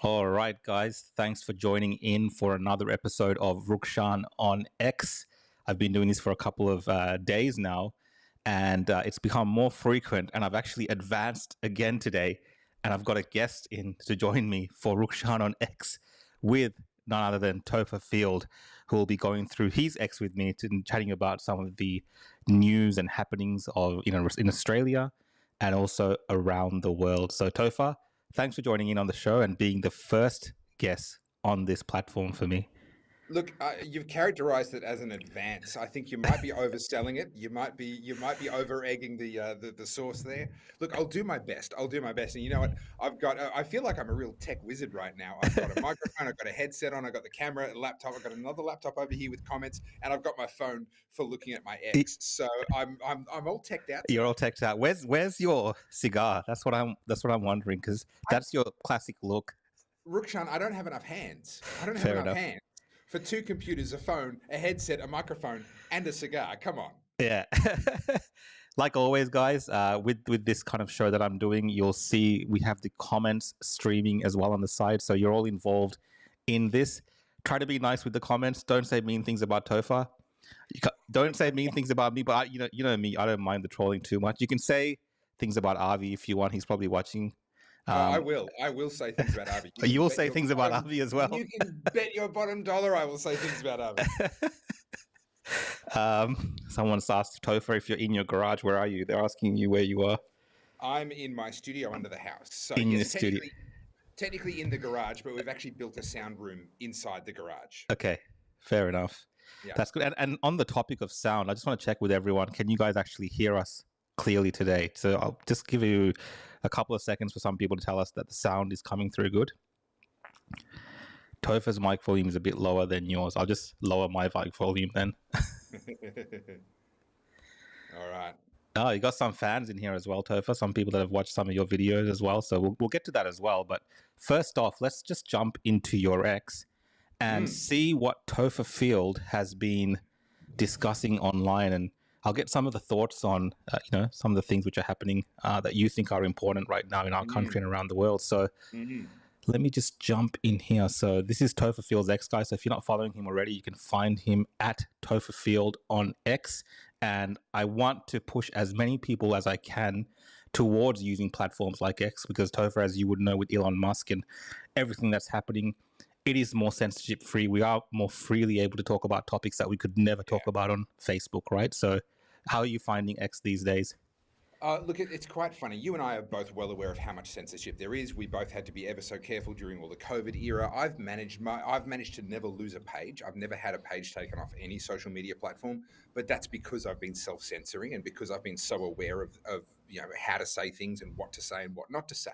All right, guys. Thanks for joining in for another episode of Rukshan On X. I've been doing this for a couple of days now, and it's become more frequent. And I've actually advanced again today, and I've got a guest in to join me for Rukshan On X with none other than Topher Field, who will be going through his X with me and chatting about some of the news and happenings of in Australia and also around the world. So, Topher, thanks for joining in on the show and being the first guest on this platform for me. Look, you've characterized it as an advance. I think you might be overselling it. You might be over egging the sauce there. Look, I'll do my best. I'll do my best. And you know what? I've got. I feel like I'm a real tech wizard right now. I've got a microphone. I've got a headset on. I've got the camera, a laptop. I've got another laptop over here with comments, and I've got my phone for looking at my X. So I'm all teched out You're today. all teched out. Where's your cigar? That's what I'm wondering because that's your classic look. Rukshan, I don't have enough hands. I don't have Fair enough enough. hands for two computers, a phone, a headset, a microphone, and a cigar. Come on. Yeah. Like always, guys, with this kind of show that I'm doing, you'll see we have the comments streaming as well on the side, so you're all involved in this. Try to be nice with the comments. Don't say mean things about Tofa. Don't say mean things about me. But you know me. I don't mind the trolling too much. You can say things about Avi if you want. He's probably watching. Oh, I Um, will. I will say things about Avi. You you can will bet say your things about bottom. Avi as well. You can bet your bottom dollar I will say things about Avi. Someone's asked Topher if you're in your garage. Where are you? They're asking you where you are I'm in my studio under the house. So in the yes, studio. technically in the garage, but we've actually built a sound room inside the garage. Okay, fair enough. Yeah. That's good. And on the topic of sound, I just want to check with everyone. Can you guys actually hear us clearly today? So I'll just give you a couple of seconds for some people to tell us that the sound is coming through good. Topher's mic volume is a bit lower than yours. I'll just lower my mic volume then. All right. Oh, you got some fans in here as well, Topher. Some people that have watched some of your videos as well. So we'll get to that as well. But first off, let's just jump into your X and see what Topher Field has been discussing online. And I'll get some of the thoughts on, some of the things which are happening that you think are important right now in our country and around the world. So let me just jump in here. So this is Topher Field's X, guys. So if you're not following him already, you can find him at Topher Field on X. And I want to push as many people as I can towards using platforms like X because Topher, as you would know, with Elon Musk and everything that's happening, it is more censorship free. We are more freely able to talk about topics that we could never talk about on Facebook, right? So how are you finding X these days? Look, it's quite funny. You and I are both well aware of how much censorship there is. We both had to be ever so careful during all the COVID era. I've managed to never lose a page. I've never had a page taken off any social media platform, but that's because I've been self-censoring and because I've been so aware of how to say things and what to say and what not to say.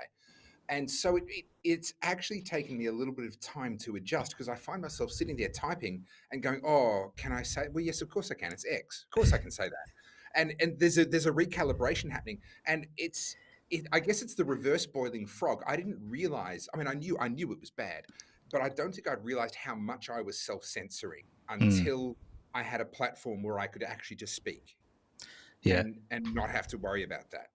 And so it's actually taken me a little bit of time to adjust because I find myself sitting there typing and going, "Oh, can I say?" Well, yes, of course I can. It's X. Of course I can say that. And there's a recalibration happening, and I guess it's the reverse boiling frog. I didn't realize. I mean, I knew it was bad, but I don't think I'd realized how much I was self censoring Mm, until I had a platform where I could actually just speak yeah. and not have to worry about that.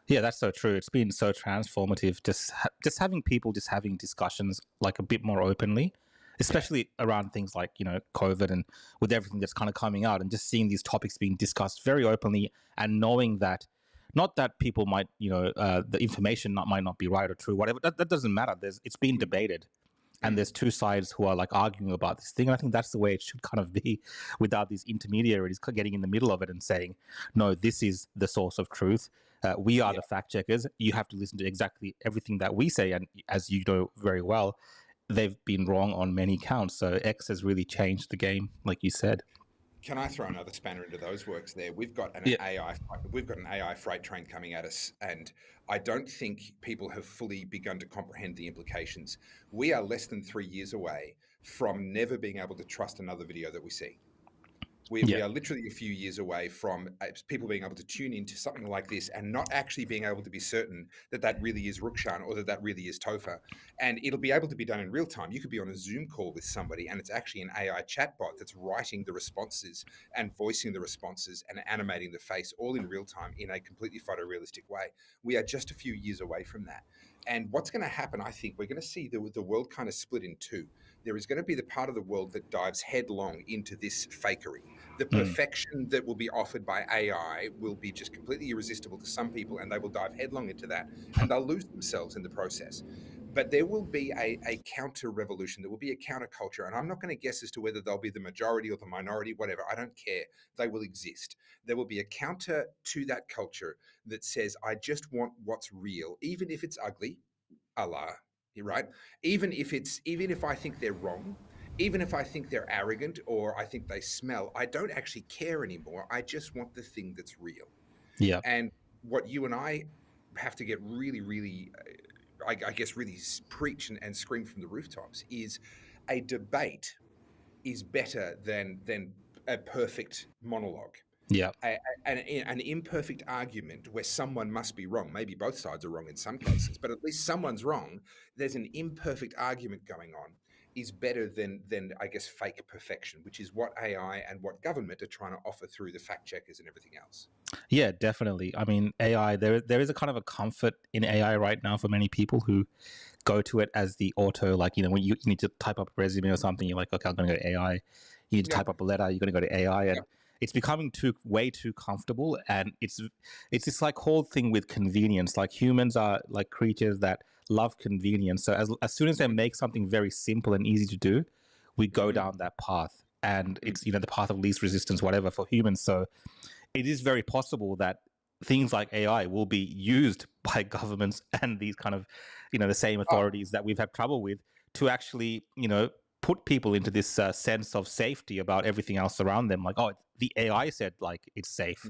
Yeah, that's so true. It's been so transformative. Just having people just having discussions like a bit more openly, Yeah. especially around things like COVID and with everything that's kind of coming out, and just seeing these topics being discussed very openly, and knowing that not that people might the information might not be right or true, whatever. That doesn't matter. It's being Mm, debated. And mm. there's two sides who are like arguing about this thing. And I think that's the way it should kind of be without these intermediaries getting in the middle of it and saying, no, this is the source of truth. We are Yeah. the fact checkers. You have to listen to exactly everything that we say. And as you know very well, they've been wrong on many counts. So X has really changed the game, like you said. Can I throw another spanner into those works there? Yeah. We've got an AI freight train coming at us, and I don't think people have fully begun to comprehend the implications. We are less than 3 years away from never being able to trust another video that we see. We Yeah. are literally a few years away from people being able to tune into something like this and not actually being able to be certain that that really is Rukshan or that that really is Topher. And it'll be able to be done in real time. You could be on a Zoom call with somebody and it's actually an AI chatbot that's writing the responses and voicing the responses and animating the face all in real time in a completely photorealistic way. We are just a few years away from that. And what's going to happen, I think, we're going to see the world kind of split in two. There is going to be the part of the world that dives headlong into this fakery. The Mm. perfection that will be offered by AI will be just completely irresistible to some people, and they will dive headlong into that, and they'll lose themselves in the process. But there will be a counter revolution. There will be a counterculture. And I'm not going to guess as to whether they'll be the majority or the minority, whatever. I don't care. They will exist. There will be a counter to that culture that says, I just want what's real, even if it's ugly, Allah, right? Even if I think they're wrong, even if I think they're arrogant or I think they smell, I don't actually care anymore. I just want the thing that's real. Yeah. And what you and I have to get really, really, I guess, really preach and scream from the rooftops is a debate is better than a perfect monologue. Yeah. An imperfect argument where someone must be wrong. Maybe both sides are wrong in some cases, but at least someone's wrong. There's an imperfect argument going on is better than I guess fake perfection, which is what AI and what government are trying to offer through the fact checkers and everything else. Yeah, definitely. I mean, AI, there is a kind of a comfort in AI right now for many people who go to it as the auto, like, when you need to type up a resume or something, you're like, okay, I'm going to go to AI. You need to type up a letter, you're going to go to AI. And it's becoming way too comfortable. And it's this like whole thing with convenience. Like humans are like creatures that love convenience. So as soon as they make something very simple and easy to do, we go down that path. And it's, the path of least resistance, whatever, for humans. So it is very possible that things like AI will be used by governments and these kind of, the same authorities that we've had trouble with to actually, put people into this sense of safety about everything else around them. Like, oh, the AI said like it's safe.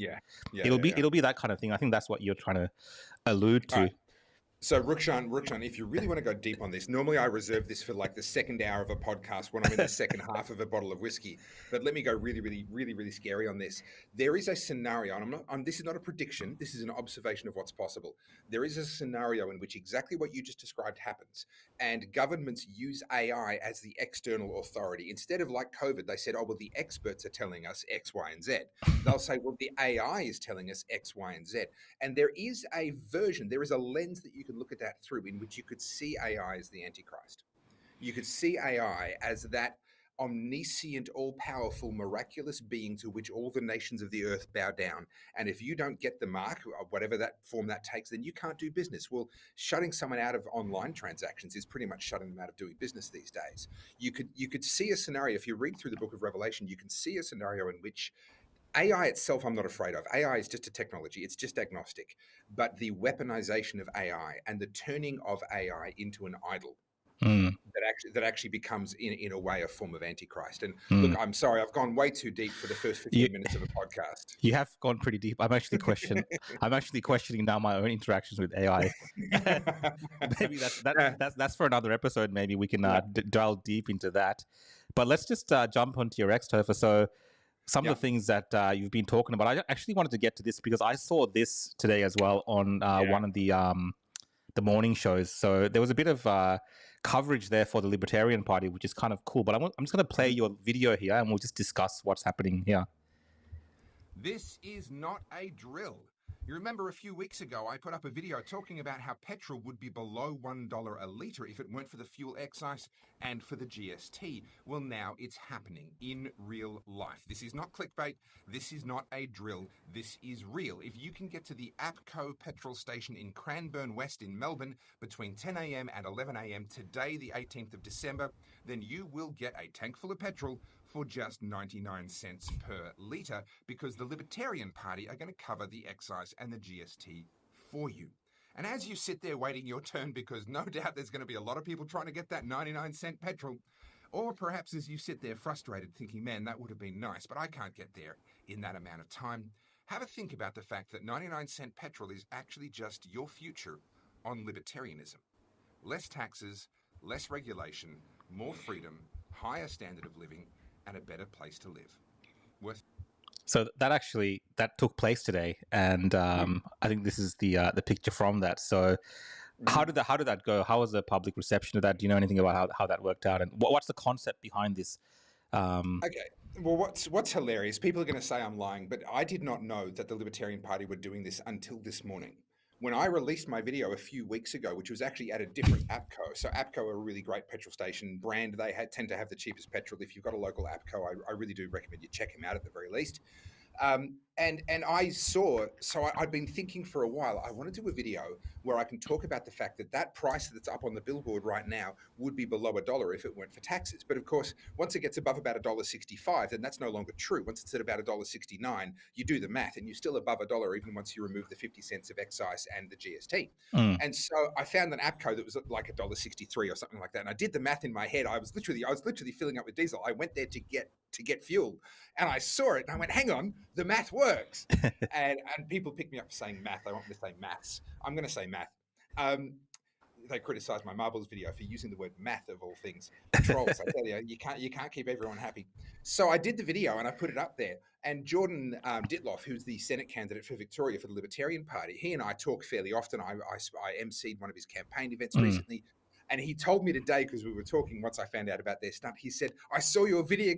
It'll be that kind of thing. I think that's what you're trying to allude to. So Rukshan, if you really want to go deep on this, normally I reserve this for like the second hour of a podcast when I'm in the second half of a bottle of whiskey. But let me go really, really, really, really scary on this. There is a scenario, and this is not a prediction. This is an observation of what's possible. There is a scenario in which exactly what you just described happens, and governments use AI as the external authority. Instead of like COVID, they said, oh, well, the experts are telling us X, Y, and Z. They'll say, well, the AI is telling us X, Y, and Z. And there is a version, there is a lens that you can look at that through in which you could see AI as the Antichrist. You could see AI as that omniscient, all-powerful, miraculous being to which all the nations of the earth bow down. And if you don't get the mark, whatever that form that takes, then you can't do business. Well, shutting someone out of online transactions is pretty much shutting them out of doing business these days. You could see a scenario, if you read through the book of Revelation, you can see a scenario in which AI itself, I'm not afraid of. AI is just a technology. It's just agnostic. But the weaponization of AI and the turning of AI into an idol that actually becomes, in a way, a form of Antichrist. And look, I'm sorry, I've gone way too deep for the first 15 minutes of a podcast. You have gone pretty deep. I'm actually questioning now my own interactions with AI. Maybe that's for another episode. Maybe we can delve deep into that. But let's just jump onto your X, Topher. So some of the things that you've been talking about, I actually wanted to get to this because I saw this today as well on one of the morning shows. So there was a bit of coverage there for the Libertarian Party, which is kind of cool. But I'm just going to play your video here and we'll just discuss what's happening here. This is not a drill. You remember a few weeks ago, I put up a video talking about how petrol would be below $1 a litre if it weren't for the fuel excise and for the GST. Well, now it's happening in real life. This is not clickbait. This is not a drill. This is real. If you can get to the APCO petrol station in Cranbourne West in Melbourne between 10 a.m. and 11 a.m. today, the 18th of December, then you will get a tank full of petrol for just 99 cents per litre because the Libertarian Party are going to cover the excise and the GST for you. And as you sit there waiting your turn, because no doubt there's going to be a lot of people trying to get that 99-cent petrol, or perhaps as you sit there frustrated thinking, man, that would have been nice, but I can't get there in that amount of time, have a think about the fact that 99-cent petrol is actually just your future on libertarianism. Less taxes, less regulation, more freedom, higher standard of living, and a better place to live. So that took place today, and I think this is the picture from that. So how did that go? How was the public reception of that? Do you know anything about how that worked out, and what's the concept behind this? Okay. Well, what's hilarious? People are going to say I'm lying, but I did not know that the Libertarian Party were doing this until this morning. When I released my video a few weeks ago, which was actually at a different APCO, so APCO are a really great petrol station brand. They tend to have the cheapest petrol. If you've got a local APCO, I really do recommend you check them out at the very least. And I saw, so I'd been thinking for a while, I want to do a video where I can talk about the fact that that price that's up on the billboard right now would be below $1 if it weren't for taxes. But of course, once it gets above about $1.65, then that's no longer true. Once it's at about $1.69, you do the math and you're still above $1 even once you remove the 50 cents of excise and the GST. And so I found an APCO that was like $1.63 or something like that. And I did the math in my head. I was literally filling up with diesel. I went there to get fuel, and I saw it and I went, hang on, the math works. and people pick me up for saying math. They want me to say maths. I'm going to say math. They criticized my marbles video for using the word math of all things. Trolls, I tell you can't keep everyone happy. So I did the video and I put it up there. And Jordan Ditloff, who's the Senate candidate for Victoria for the Libertarian Party, he and I talk fairly often. I emceed one of his campaign events recently. And he told me today, because we were talking once I found out about their stunt, he said, I saw your video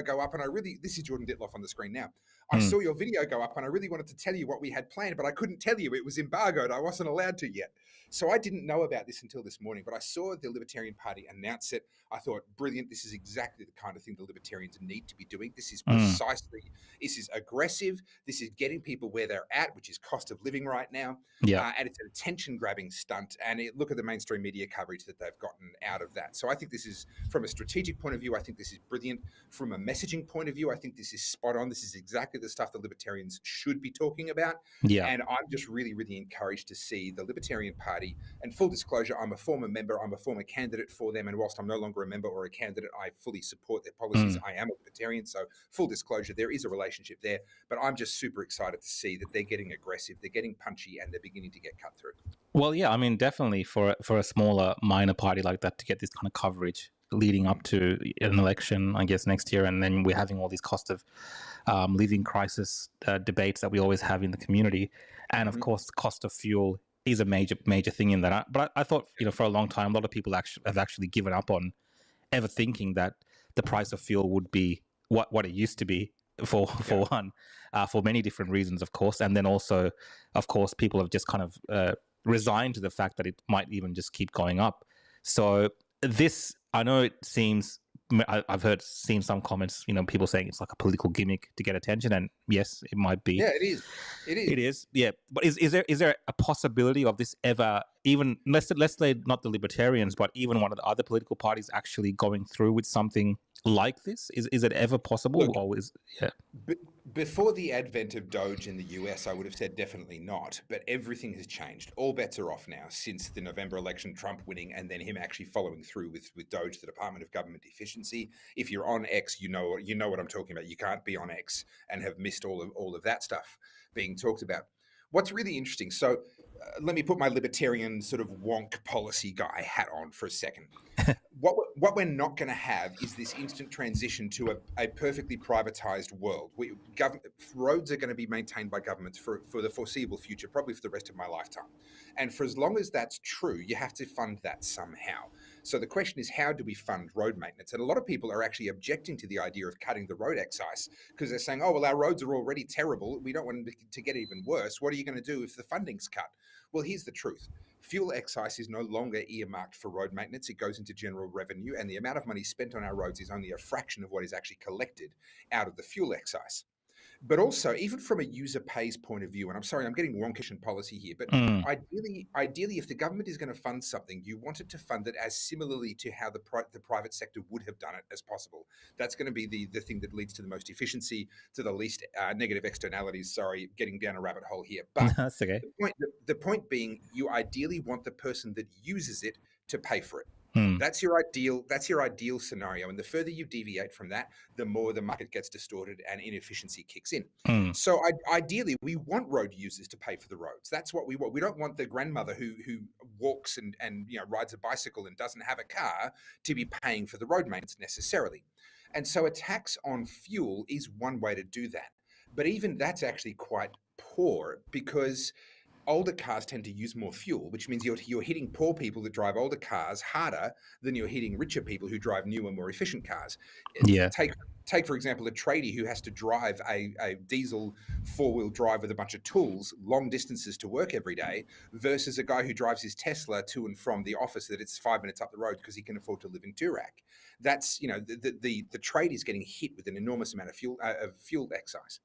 go up and this is Jordan Ditloff on the screen now. I saw your video go up and I really wanted to tell you what we had planned, but I couldn't tell you. It was embargoed. I wasn't allowed to yet. So I didn't know about this until this morning, but I saw the Libertarian Party announce it. I thought, brilliant. This is exactly the kind of thing the Libertarians need to be doing. This is this is aggressive. This is getting people where they're at, which is cost of living right now. And it's an attention-grabbing stunt. And look at the mainstream media coverage that they've gotten out of that. So I think this is, from a strategic point of view, I think this is brilliant. From a messaging point of view, I think this is spot on. This is exactly the stuff the Libertarians should be talking about. And I'm just really, really encouraged to see the Libertarian Party. And full disclosure, I'm a former member. I'm a former candidate for them. And whilst I'm no longer a member or a candidate, I fully support their policies. I am a Libertarian. So full disclosure, there is a relationship there. But I'm just super excited to see that they're getting aggressive, they're getting punchy, and they're beginning to get cut through. Well, yeah, I mean, definitely for a smaller, minor party like that to get this kind of coverage leading up to an election, I guess, next year. And then we're having all these cost of living crisis debates that we always have in the community. And of course, the cost of fuel is a major thing in that. But I thought, for a long time, a lot of people have actually given up on ever thinking that the price of fuel would be what it used to be for one, for many different reasons, of course. And then also, of course, people have just kind of resigned to the fact that it might even just keep going up. So this, I know it seems, I've seen some comments, people saying it's like a political gimmick to get attention, and yes, it might be. Yeah, it is. It is. Yeah, but is there a possibility of this ever, even let's say not the Libertarians, but even one of the other political parties actually going through with something like this? Is it ever possible? Look, or before the advent of Doge in the US, I would have said definitely not, but everything has changed. All bets are off now since the November election, Trump winning, and then him actually following through with Doge, the Department of Government Efficiency. If you're on X, you know what I'm talking about. You can't be on X and have missed all of that stuff being talked about. What's really interesting, so let me put my libertarian sort of wonk policy guy hat on for a second. What we're not going to have is this instant transition to a perfectly privatized world. Roads are going to be maintained by governments for the foreseeable future, probably for the rest of my lifetime. And for as long as that's true, you have to fund that somehow. So the question is, how do we fund road maintenance? And a lot of people are actually objecting to the idea of cutting the road excise because they're saying, oh, well, our roads are already terrible. We don't want them to get even worse. What are you going to do if the funding's cut? Well, here's the truth. Fuel excise is no longer earmarked for road maintenance. It goes into general revenue, and the amount of money spent on our roads is only a fraction of what is actually collected out of the fuel excise. But also, even from a user pays point of view, and I'm sorry, I'm getting wonkish in policy here, but ideally, if the government is going to fund something, you want it to fund it as similarly to how the private sector would have done it as possible. That's going to be the thing that leads to the most efficiency, to the least negative externalities. Sorry, getting down a rabbit hole here. But that's okay. The point being, you ideally want the person that uses it to pay for it. That's your ideal scenario. And the further you deviate from that, the more the market gets distorted and inefficiency kicks in. So ideally, we want road users to pay for the roads. That's what we want. We don't want the grandmother who walks and rides a bicycle and doesn't have a car to be paying for the road maintenance necessarily. And so a tax on fuel is one way to do that. But even that's actually quite poor, because older cars tend to use more fuel, which means you're hitting poor people that drive older cars harder than you're hitting richer people who drive newer, more efficient cars. Yeah. Take for example, a tradie who has to drive a diesel 4-wheel drive with a bunch of tools long distances to work every day versus a guy who drives his Tesla to and from the office that it's 5 minutes up the road because he can afford to live in Toorak. That's, the trade is getting hit with an enormous amount of fuel excise.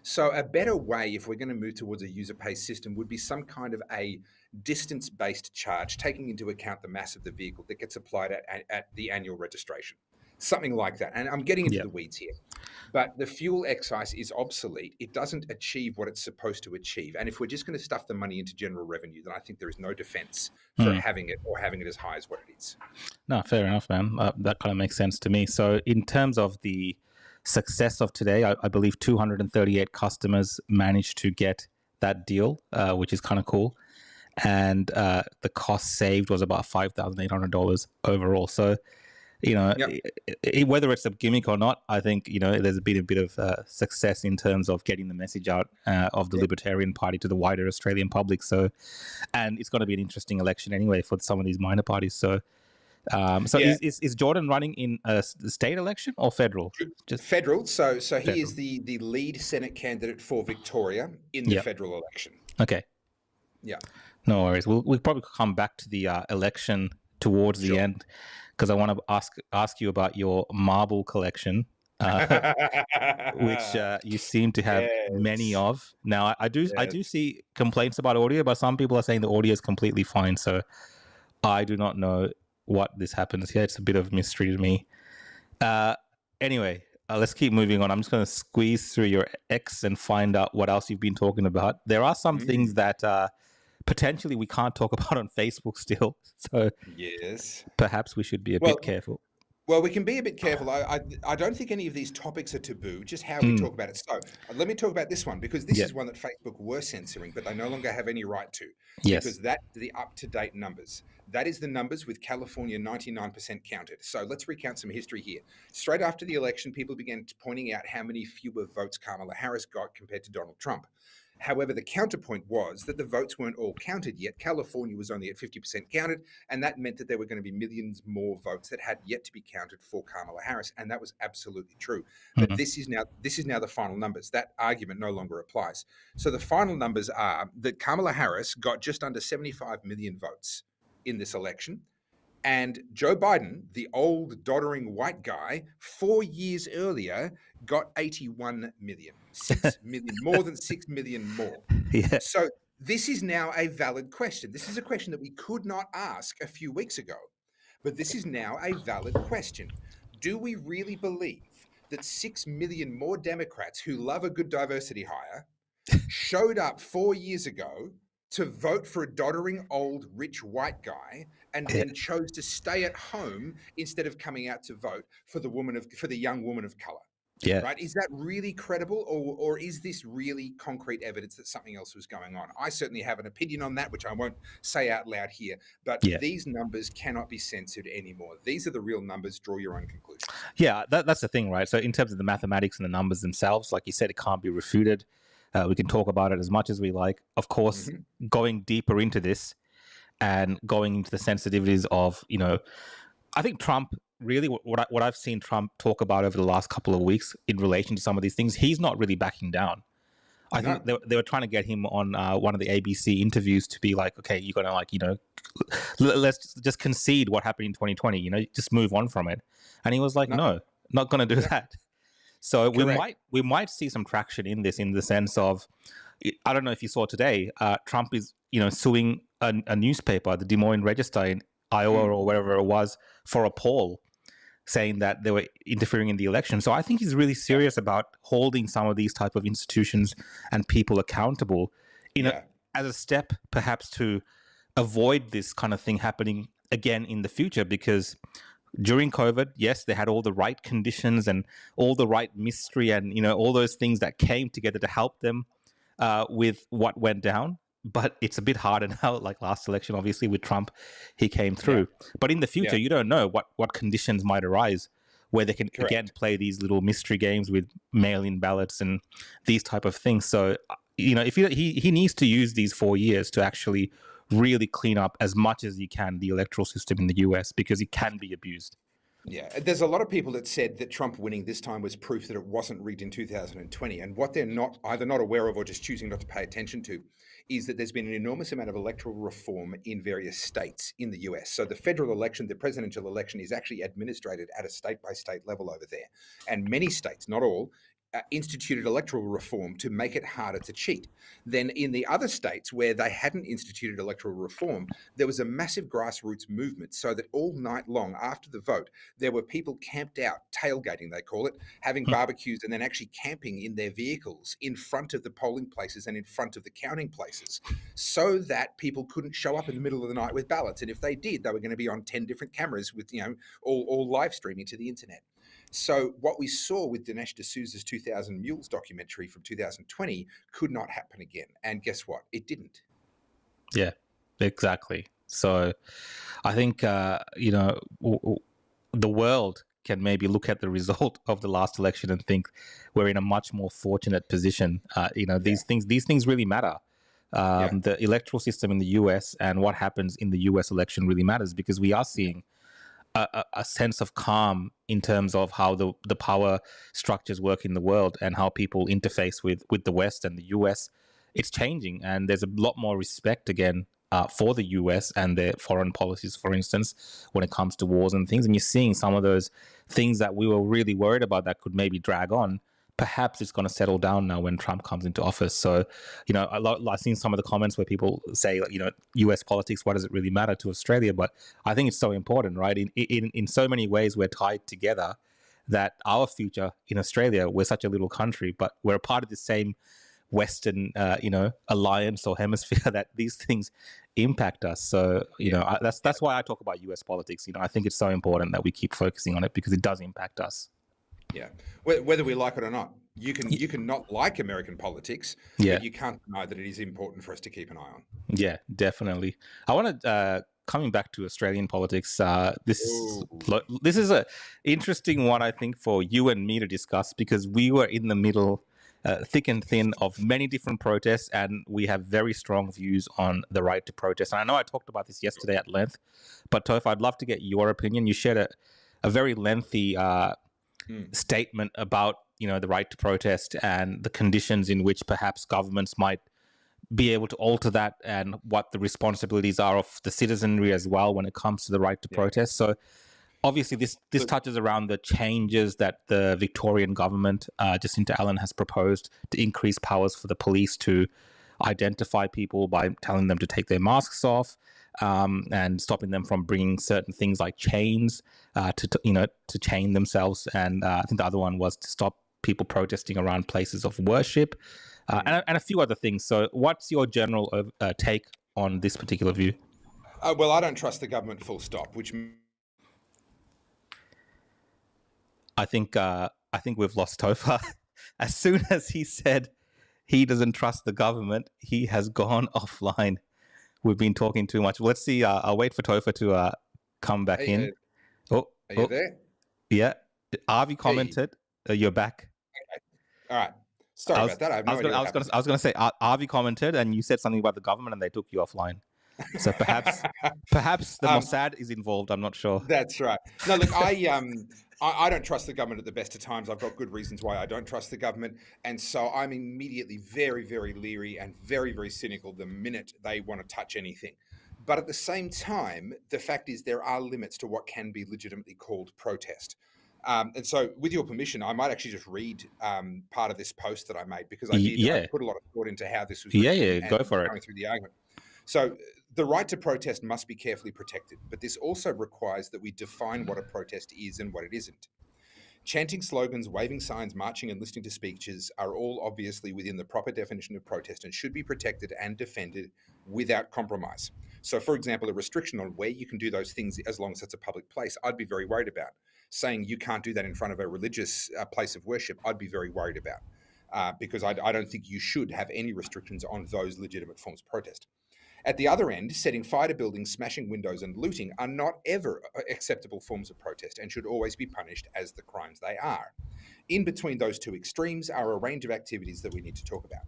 So a better way, if we're going to move towards a user pay system, would be some kind of a distance-based charge, taking into account the mass of the vehicle that gets applied at the annual registration. Something like that. And I'm getting into the weeds here. But the fuel excise is obsolete. It doesn't achieve what it's supposed to achieve. And if we're just going to stuff the money into general revenue, then I think there is no defense for having it or having it as high as what it is. No, fair enough, man. That kind of makes sense to me. So in terms of the success of today, I believe 238 customers managed to get that deal, which is kind of cool. And the cost saved was about $5,800 overall. So, whether it's a gimmick or not, I think, there's been a bit of success in terms of getting the message out of the Libertarian Party to the wider Australian public. So, and it's going to be an interesting election anyway for some of these minor parties. So, is Jordan running in a state election or federal? Just federal. So he is the lead Senate candidate for Victoria in the federal election. Okay. Yeah. No worries. We'll probably come back to the election towards the end, because I want to ask you about your marble collection, which you seem to have many of. Now, I do see complaints about audio, but some people are saying the audio is completely fine. So I do not know what this happens here. It's a bit of mystery to me. Anyway, let's keep moving on. I'm just going to squeeze through your X and find out what else you've been talking about. There are some things that potentially we can't talk about on Facebook still. So yes, perhaps we should be a bit careful. Well, we can be a bit careful. I don't think any of these topics are taboo, just how we talk about it. So let me talk about this one, because this is one that Facebook were censoring, but they no longer have any right to. Yes. Because that's the up-to-date numbers. That is the numbers with California 99% counted. So let's recount some history here. Straight after the election, people began pointing out how many fewer votes Kamala Harris got compared to Donald Trump. However, the counterpoint was that the votes weren't all counted yet. California was only at 50% counted, and that meant that there were going to be millions more votes that had yet to be counted for Kamala Harris, and that was absolutely true. But this is now the final numbers. That argument no longer applies. So the final numbers are that Kamala Harris got just under 75 million votes in this election, and Joe Biden, the old doddering white guy, 4 years earlier got 81 million, 6 million, more than 6 million more. Yeah. So this is now a valid question. This is a question that we could not ask a few weeks ago, but this is now a valid question. Do we really believe that 6 million more Democrats who love a good diversity hire showed up 4 years ago to vote for a doddering old rich white guy and chose to stay at home instead of coming out to vote for the young woman of color? Yeah. Right? Is that really credible, or is this really concrete evidence that something else was going on? I certainly have an opinion on that, which I won't say out loud here, but these numbers cannot be censored anymore. These are the real numbers. Draw your own conclusions. Yeah, that's the thing, right? So in terms of the mathematics and the numbers themselves, like you said, it can't be refuted. We can talk about it as much as we like. Of course, going deeper into this and going into the sensitivities of, I think Trump, really what I've seen Trump talk about over the last couple of weeks in relation to some of these things, he's not really backing down. I think they were trying to get him on one of the ABC interviews to be like, okay, you're going to let's just concede what happened in 2020, just move on from it. And he was like, no, not going to do that. So we might see some traction in this, in the sense of, I don't know if you saw today, Trump is suing a newspaper, the Des Moines Register in Iowa or wherever it was, for a poll, saying that they were interfering in the election. So I think he's really serious about holding some of these type of institutions and people accountable, as a step perhaps to avoid this kind of thing happening again in the future. Because during COVID, yes, they had all the right conditions and all the right mystery and, all those things that came together to help them with what went down. But it's a bit harder now, like last election, obviously, with Trump, he came through. But in the future, you don't know what conditions might arise where they can, again, play these little mystery games with mail-in ballots and these type of things. So, if he needs to use these 4 years to actually really clean up as much as he can the electoral system in the US, because it can be abused. Yeah, there's a lot of people that said that Trump winning this time was proof that it wasn't rigged in 2020. And what they're not either not aware of or just choosing not to pay attention to is that there's been an enormous amount of electoral reform in various states in the US. So the federal election, the presidential election, is actually administrated at a state-by-state level over there. And many states, not all, instituted electoral reform to make it harder to cheat. Then in the other states where they hadn't instituted electoral reform, there was a massive grassroots movement, so that all night long after the vote, there were people camped out, tailgating they call it, having barbecues and then actually camping in their vehicles in front of the polling places and in front of the counting places, so that people couldn't show up in the middle of the night with ballots. And if they did, they were going to be on 10 different cameras with, all live streaming to the internet. So what we saw with Dinesh D'Souza's 2000 Mules documentary from 2020 could not happen again. And guess what? It didn't. Yeah, exactly. So I think, the world can maybe look at the result of the last election and think we're in a much more fortunate position. These things really matter. The electoral system in the US and what happens in the US election really matters, because we are seeing a sense of calm in terms of how the power structures work in the world and how people interface with the West and the US. It's changing, and there's a lot more respect again for the US and their foreign policies, for instance, when it comes to wars and things. And you're seeing some of those things that we were really worried about that could maybe drag on. Perhaps it's going to settle down now when Trump comes into office. So, I've seen some of the comments where people say, US politics, what does it really matter to Australia? But I think it's so important, right? In so many ways, we're tied together that our future in Australia, we're such a little country, but we're a part of the same Western, alliance or hemisphere, that these things impact us. So, that's why I talk about US politics. I think it's so important that we keep focusing on it, because it does impact us. Yeah, whether we like it or not, you can not like American politics, but you can't deny that it is important for us to keep an eye on. Yeah, definitely. I want to coming back to Australian politics. This is a interesting one, I think, for you and me to discuss, because we were in the middle, thick and thin, of many different protests, and we have very strong views on the right to protest. And I know I talked about this yesterday at length, but Toph, I'd love to get your opinion. You shared a very lengthy statement about the right to protest and the conditions in which perhaps governments might be able to alter that, and what the responsibilities are of the citizenry as well when it comes to the right to protest. So obviously this touches around the changes that the Victorian government, Jacinta Allen, has proposed to increase powers for the police to identify people by telling them to take their masks off, and stopping them from bringing certain things like chains to chain themselves. And I think the other one was to stop people protesting around places of worship, and a few other things. So what's your general take on this particular view? Well, I don't trust the government, full stop, which I think we've lost Topher. As soon as he said he doesn't trust the government, he has gone offline. We've been talking too much. Let's see. I'll wait for Topher to come back in. Are you there? Yeah. Avi commented. You're back. Okay. All right. Sorry about that. I was going to say, Avi commented, and you said something about the government, and they took you offline. So perhaps the Mossad is involved. I'm not sure. That's right. No, look, I don't trust the government at the best of times. I've got good reasons why I don't trust the government. And so I'm immediately very, very leery and very, very cynical the minute they want to touch anything. But at the same time, the fact is there are limits to what can be legitimately called protest. And so with your permission, I might actually just read part of this post that I made, because I put a lot of thought into how this was go for it. Going through the argument. So the right to protest must be carefully protected, but this also requires that we define what a protest is and what it isn't. Chanting slogans, waving signs, marching and listening to speeches are all obviously within the proper definition of protest and should be protected and defended without compromise. So, for example, a restriction on where you can do those things as long as it's a public place, I'd be very worried about. Saying you can't do that in front of a religious place of worship, I'd be very worried about, because I don't think you should have any restrictions on those legitimate forms of protest. At the other end, setting fire to buildings, smashing windows and looting are not ever acceptable forms of protest and should always be punished as the crimes they are. In between those two extremes are a range of activities that we need to talk about.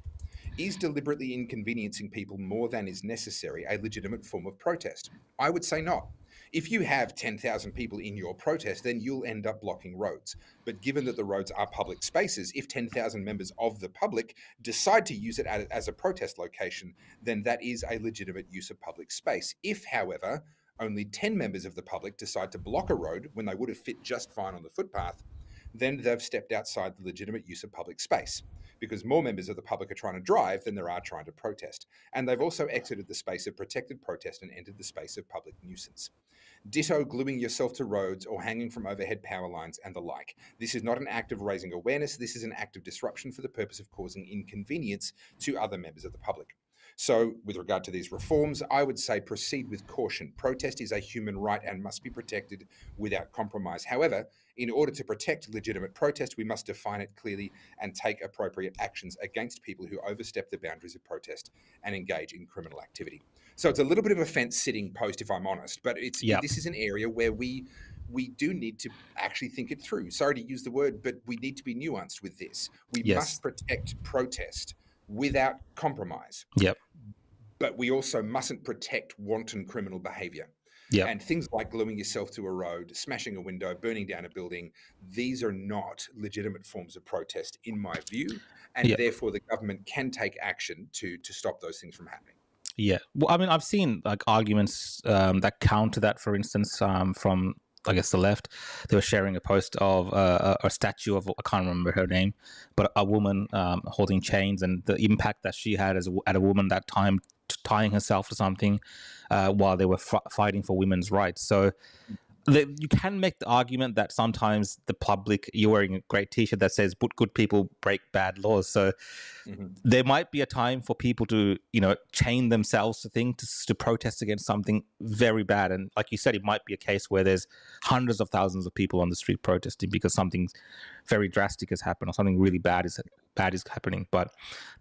Is deliberately inconveniencing people more than is necessary a legitimate form of protest? I would say not. If you have 10,000 people in your protest, then you'll end up blocking roads. But given that the roads are public spaces, if 10,000 members of the public decide to use it as a protest location, then that is a legitimate use of public space. If, however, only 10 members of the public decide to block a road when they would have fit just fine on the footpath, then they've stepped outside the legitimate use of public space, because more members of the public are trying to drive than there are trying to protest. And they've also exited the space of protected protest and entered the space of public nuisance. Ditto gluing yourself to roads or hanging from overhead power lines and the like. This is not an act of raising awareness. This is an act of disruption for the purpose of causing inconvenience to other members of the public. So, with regard to these reforms, I would say proceed with caution. Protest is a human right and must be protected without compromise. However, in order to protect legitimate protest, we must define it clearly and take appropriate actions against people who overstep the boundaries of protest and engage in criminal activity. So it's a little bit of a fence-sitting post, if I'm honest, but this is an area where we do need to actually think it through. Sorry to use the word, but we need to be nuanced with this. We must protect protest without compromise. Yep. But we also mustn't protect wanton criminal behavior. Yep. And things like gluing yourself to a road, smashing a window, burning down a building, these are not legitimate forms of protest in my view. And therefore the government can take action to stop those things from happening. Yeah. Well, I mean, I've seen like arguments that counter that, for instance, from, I guess, the left. They were sharing a post of a statue of, I can't remember her name, but a woman holding chains, and the impact that she had at a woman that time, tying herself to something while they were fighting for women's rights. So you can make the argument that sometimes the public, you're wearing a great t-shirt that says good people break bad laws. So there might be a time for people to, chain themselves to things to protest against something very bad. And like you said, it might be a case where there's hundreds of thousands of people on the street protesting because something very drastic has happened or something really bad is happening. But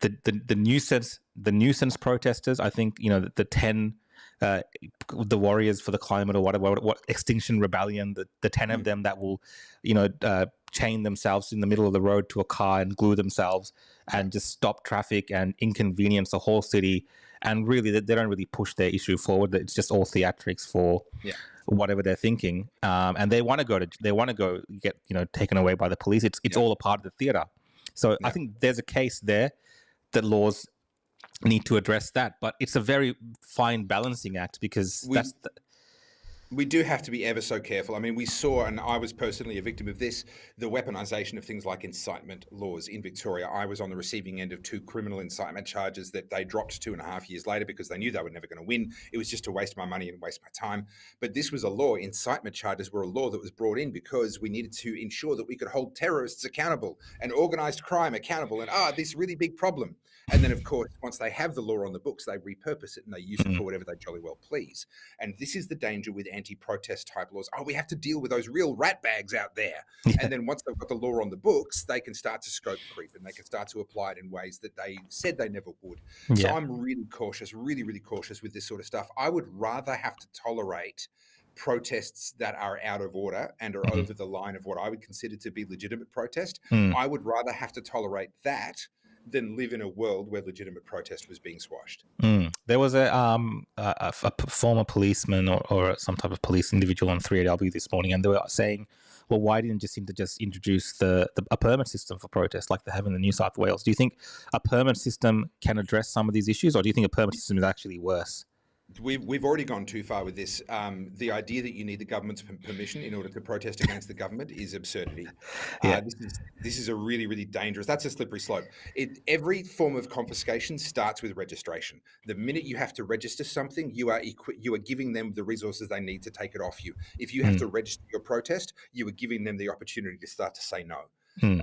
the nuisance protesters, I think, the 10 the warriors for the climate or whatever, what Extinction Rebellion, the 10 of them that will, chain themselves in the middle of the road to a car and glue themselves and just stop traffic and inconvenience the whole city. And really, they don't really push their issue forward. It's just all theatrics for whatever they're thinking. And they want to go get, taken away by the police. It's all a part of the theater. So I think there's a case there that laws need to address that, but it's a very fine balancing act because we do have to be ever so careful. I mean, we saw, and I was personally a victim of this, the weaponization of things like incitement laws in Victoria. I was on the receiving end of 2 criminal incitement charges that they dropped 2.5 years later because they knew they were never going to win. It was just to waste my money and waste my time. But this was a law. Incitement charges were a law that was brought in because we needed to ensure that we could hold terrorists accountable and organized crime accountable and this really big problem. And then, of course, once they have the law on the books, they repurpose it and they use it for whatever they jolly well please. And this is the danger with anti-protest type laws. We have to deal with those real rat bags out there. And then once they've got the law on the books, they can start to scope creep and they can start to apply it in ways that they said they never would. So I'm really cautious, really, really cautious with this sort of stuff. I would rather have to tolerate protests that are out of order and are over the line of what I would consider to be legitimate protest. I would rather have to tolerate that than live in a world where legitimate protest was being squashed. There was a former policeman or some type of police individual on 3AW this morning, and they were saying, well, why didn't you seem to just introduce a permit system for protest like they have in the New South Wales? Do you think a permit system can address some of these issues, or do you think a permit system is actually worse? We've already gone too far with this. The idea that you need the government's permission in order to protest against the government is absurdity. This is a really, really dangerous. That's a slippery slope. Every form of confiscation starts with registration. The minute you have to register something, you are giving them the resources they need to take it off you. If you have to register your protest, you are giving them the opportunity to start to say no. No.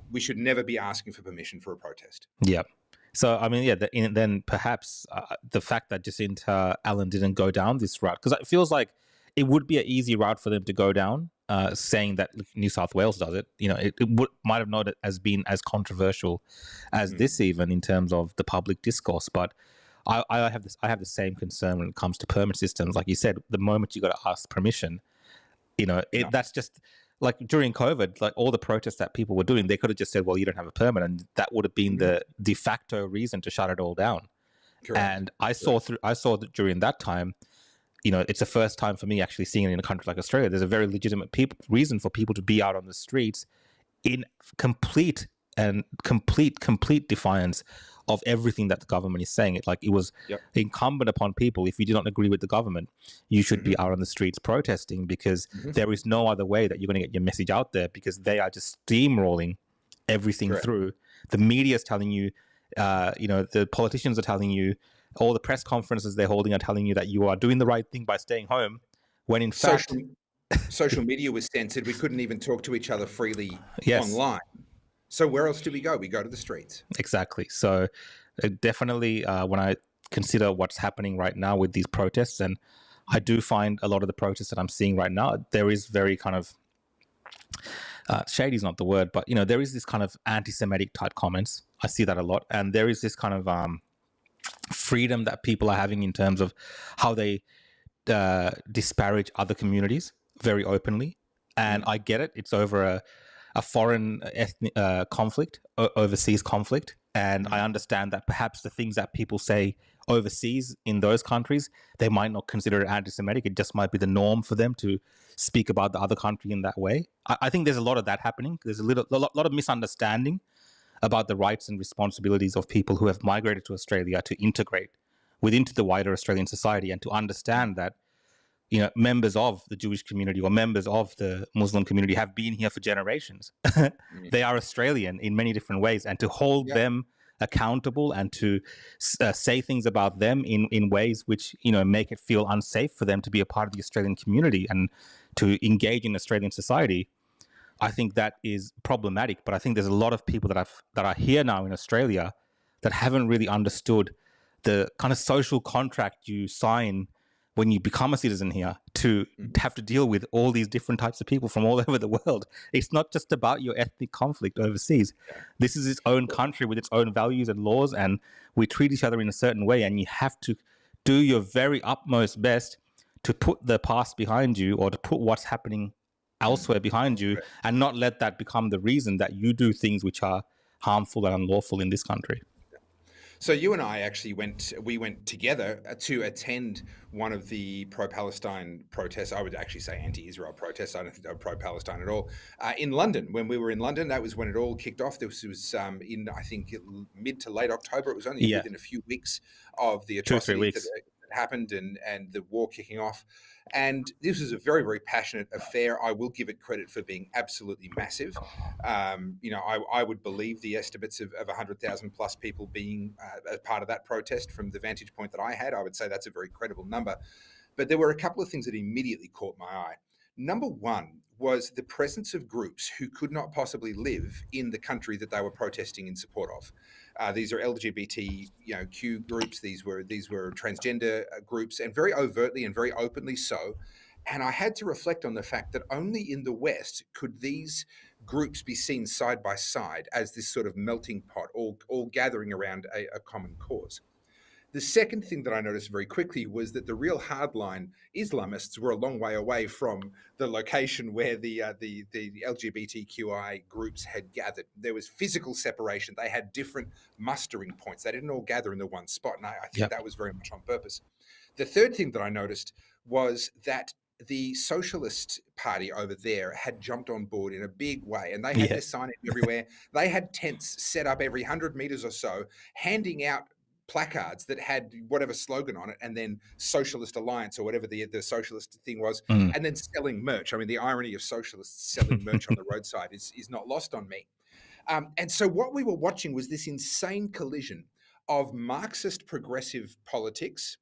We should never be asking for permission for a protest. Yeah. So, I mean, then perhaps the fact that Jacinta Allen didn't go down this route, because it feels like it would be an easy route for them to go down, saying that New South Wales does it. It might have not as been as controversial as this, even in terms of the public discourse. But I have the same concern when it comes to permit systems. Like you said, the moment you got to ask permission, that's just like during COVID, like all the protests that people were doing, they could have just said, well, you don't have a permit. And that would have been the de facto reason to shut it all down. Correct. And I saw that during that time, it's the first time for me actually seeing it in a country like Australia. There's a very legitimate reason for people to be out on the streets in complete defiance of everything that the government is saying. It was incumbent upon people, if you do not agree with the government, you should be out on the streets protesting, because there is no other way that you're going to get your message out there, because they are just steamrolling everything through. The media is telling you, the politicians are telling you, all the press conferences they're holding are telling you that you are doing the right thing by staying home, when in fact... Social media was censored. We couldn't even talk to each other freely online. So where else do we go? We go to the streets. Exactly. So definitely when I consider what's happening right now with these protests, and I do find a lot of the protests that I'm seeing right now, there is very kind of, shady is not the word, but, there is this kind of anti-Semitic type comments. I see that a lot. And there is this kind of freedom that people are having in terms of how they disparage other communities very openly. And I get it. It's over a foreign ethnic conflict, overseas conflict. And I understand that perhaps the things that people say overseas in those countries, they might not consider it anti-Semitic. It just might be the norm for them to speak about the other country in that way. I think there's a lot of that happening. There's a lot of misunderstanding about the rights and responsibilities of people who have migrated to Australia to integrate within the wider Australian society, and to understand that members of the Jewish community or members of the Muslim community have been here for generations. They are Australian in many different ways, and to hold them accountable and to say things about them in ways which, make it feel unsafe for them to be a part of the Australian community and to engage in Australian society, I think that is problematic. But I think there's a lot of people that are here now in Australia that haven't really understood the kind of social contract you sign when you become a citizen here, to have to deal with all these different types of people from all over the world. It's not just about your ethnic conflict overseas. This is its own country with its own values and laws, and we treat each other in a certain way, and you have to do your very utmost best to put the past behind you, or to put what's happening elsewhere behind you, and not let that become the reason that you do things which are harmful and unlawful in this country. So you and I actually went together to attend one of the pro-Palestine protests. I would actually say anti-Israel protests. I don't think they were pro-Palestine at all. In London, when we were in London, that was when it all kicked off. This was in, I think, mid to late October. It was only within a few weeks of the atrocity that happened and the war kicking off. And this was a very, very passionate affair. I will give it credit for being absolutely massive. I would believe the estimates of 100,000 plus people being a part of that protest. From the vantage point that I had, I would say that's a very credible number. But there were a couple of things that immediately caught my eye. Number one was the presence of groups who could not possibly live in the country that they were protesting in support of. These are LGBTQ groups. These were transgender groups, and very overtly and very openly so. And I had to reflect on the fact that only in the West could these groups be seen side by side as this sort of melting pot, all gathering around a common cause. The second thing that I noticed very quickly was that the real hardline Islamists were a long way away from the location where the LGBTQI groups had gathered. There was physical separation. They had different mustering points. They didn't all gather in the one spot, and I think that was very much on purpose. The third thing that I noticed was that the Socialist Party over there had jumped on board in a big way, and they had their signage everywhere. They had tents set up every 100 meters or so, handing out placards that had whatever slogan on it, and then Socialist Alliance or whatever the socialist thing was, and then selling merch. I mean, the irony of socialists selling merch on the roadside is not lost on me. And so what we were watching was this insane collision of Marxist progressive politics,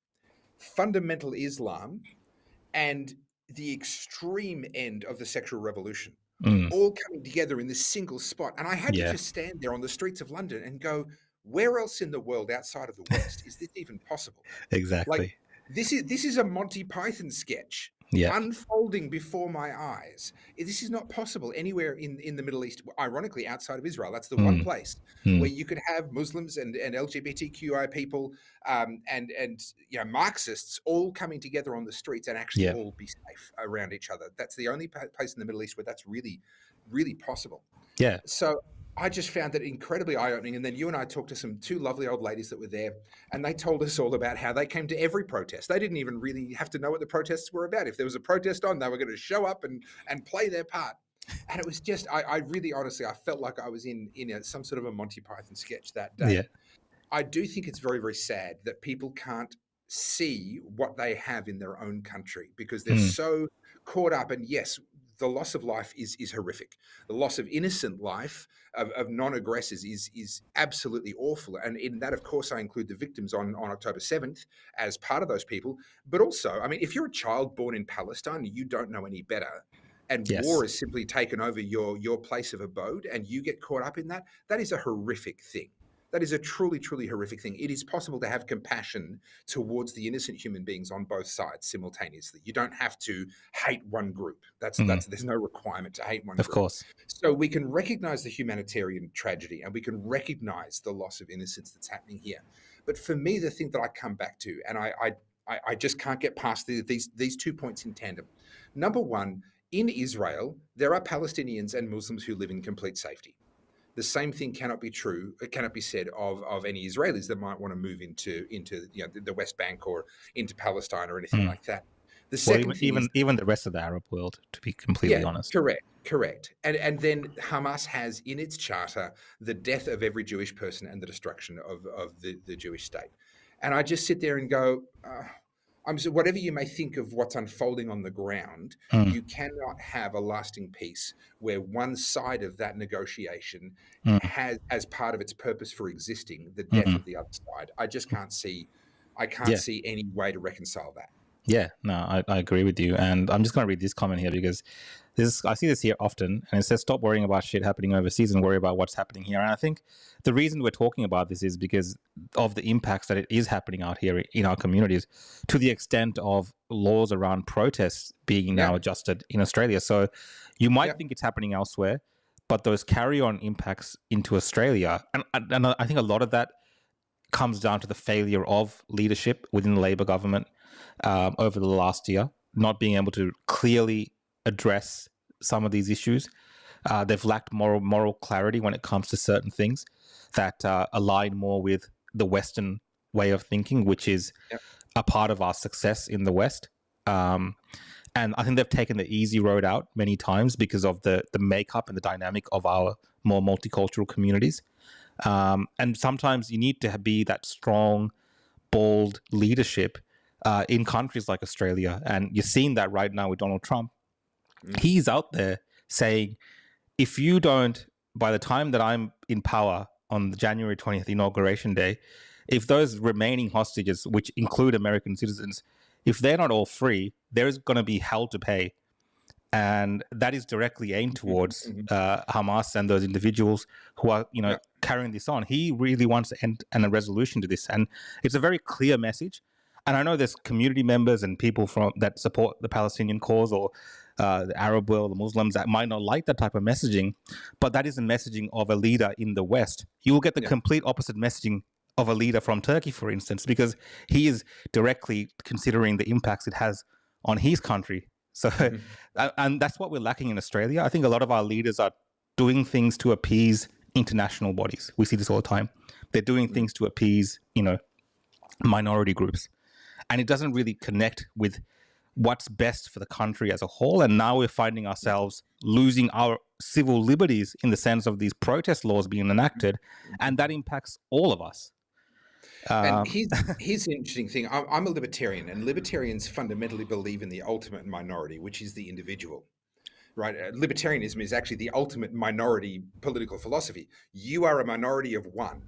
fundamental Islam, and the extreme end of the sexual revolution, all coming together in this single spot. And I had to just stand there on the streets of London and go, where else in the world outside of the West is this even possible? Exactly. Like, this is a Monty Python sketch Yeah. unfolding before my eyes. This is not possible anywhere in the Middle East, ironically, outside of Israel. That's the one Mm, place where mm, you could have Muslims and LGBTQI people and Marxists all coming together on the streets and actually yeah. all be safe around each other. That's the only place in the Middle East where that's really, really possible. Yeah. So I just found that incredibly eye-opening. And then you and I talked to two lovely old ladies that were there, and they told us all about how they came to every protest. They didn't even really have to know what the protests were about. If there was a protest on, they were going to show up and play their part. And it was just, I really honestly, I felt like I was in some sort of a Monty Python sketch that Yeah. day. I do think it's very, very sad that people can't see what they have in their own country because they're Mm, so caught up. And yes, the loss of life is horrific. The loss of innocent life of non-aggressors is absolutely awful. And in that, of course, I include the victims on October 7th as part of those people. But also, I mean, if you're a child born in Palestine, you don't know any better. And war yes. has simply taken over your place of abode, and you get caught up in that. That is a horrific thing. That is a truly, truly horrific thing. It is possible to have compassion towards the innocent human beings on both sides simultaneously. You don't have to hate one group. Mm, There's no requirement to hate one of group. course. So we can recognize the humanitarian tragedy and we can recognize the loss of innocence that's happening here. But for me, the thing that I come back to, and I just can't get past these 2 points in tandem. Number one, in Israel, there are Palestinians and Muslims who live in complete safety. The same thing cannot be true. It cannot be said of any Israelis that might want to move into the West Bank or into Palestine or anything Mm. like that. The Well, second thing is, even the rest of the Arab world, to be completely yeah, honest. correct. And then Hamas has in its charter the death of every Jewish person and the destruction of the Jewish state. And I just sit there and go, whatever you may think of what's unfolding on the ground, Mm, you cannot have a lasting peace where one side of that negotiation mm, has, as part of its purpose for existing, the death mm. of the other side. I just can't see. I can't Yeah. see any way to reconcile that. Yeah, no, I agree with you. And I'm just going to read this comment here because I see this here often, and it says, stop worrying about shit happening overseas and worry about what's happening here. And I think the reason we're talking about this is because of the impacts that it is happening out here in our communities, to the extent of laws around protests being now Yeah. adjusted in Australia. So you might Yeah. think it's happening elsewhere, but those carry-on impacts into Australia, and I think a lot of that comes down to the failure of leadership within the Labor government over the last year, not being able to clearly address some of these issues. They've lacked moral clarity when it comes to certain things that align more with the Western way of thinking, which is Yep. a part of our success in the West. And I think they've taken the easy road out many times because of the makeup and the dynamic of our more multicultural communities. And sometimes you need to be that strong, bold leadership in countries like Australia. And you're seeing that right now with Donald Trump. He's out there saying, if you don't, by the time that I'm in power on the January 20th inauguration day, if those remaining hostages, which include American citizens, if they're not all free, there's going to be hell to pay. And that is directly aimed towards Hamas and those individuals who are, carrying this on. He really wants to end a resolution to this, and it's a very clear message. And I know there's community members and people that support the Palestinian cause or the Arab world, the Muslims that might not like that type of messaging, but that is the messaging of a leader in the West. You will get the complete opposite messaging of a leader from Turkey, for instance, because he is directly considering the impacts it has on his country. So, and that's what we're lacking in Australia. I think a lot of our leaders are doing things to appease international bodies. We see this all the time. They're doing things to appease, minority groups. And it doesn't really connect with what's best for the country as a whole. And now we're finding ourselves losing our civil liberties in the sense of these protest laws being enacted. And that impacts all of us. And here's the interesting thing. I'm a libertarian, and libertarians fundamentally believe in the ultimate minority, which is the individual. Right? Libertarianism is actually the ultimate minority political philosophy. You are a minority of one.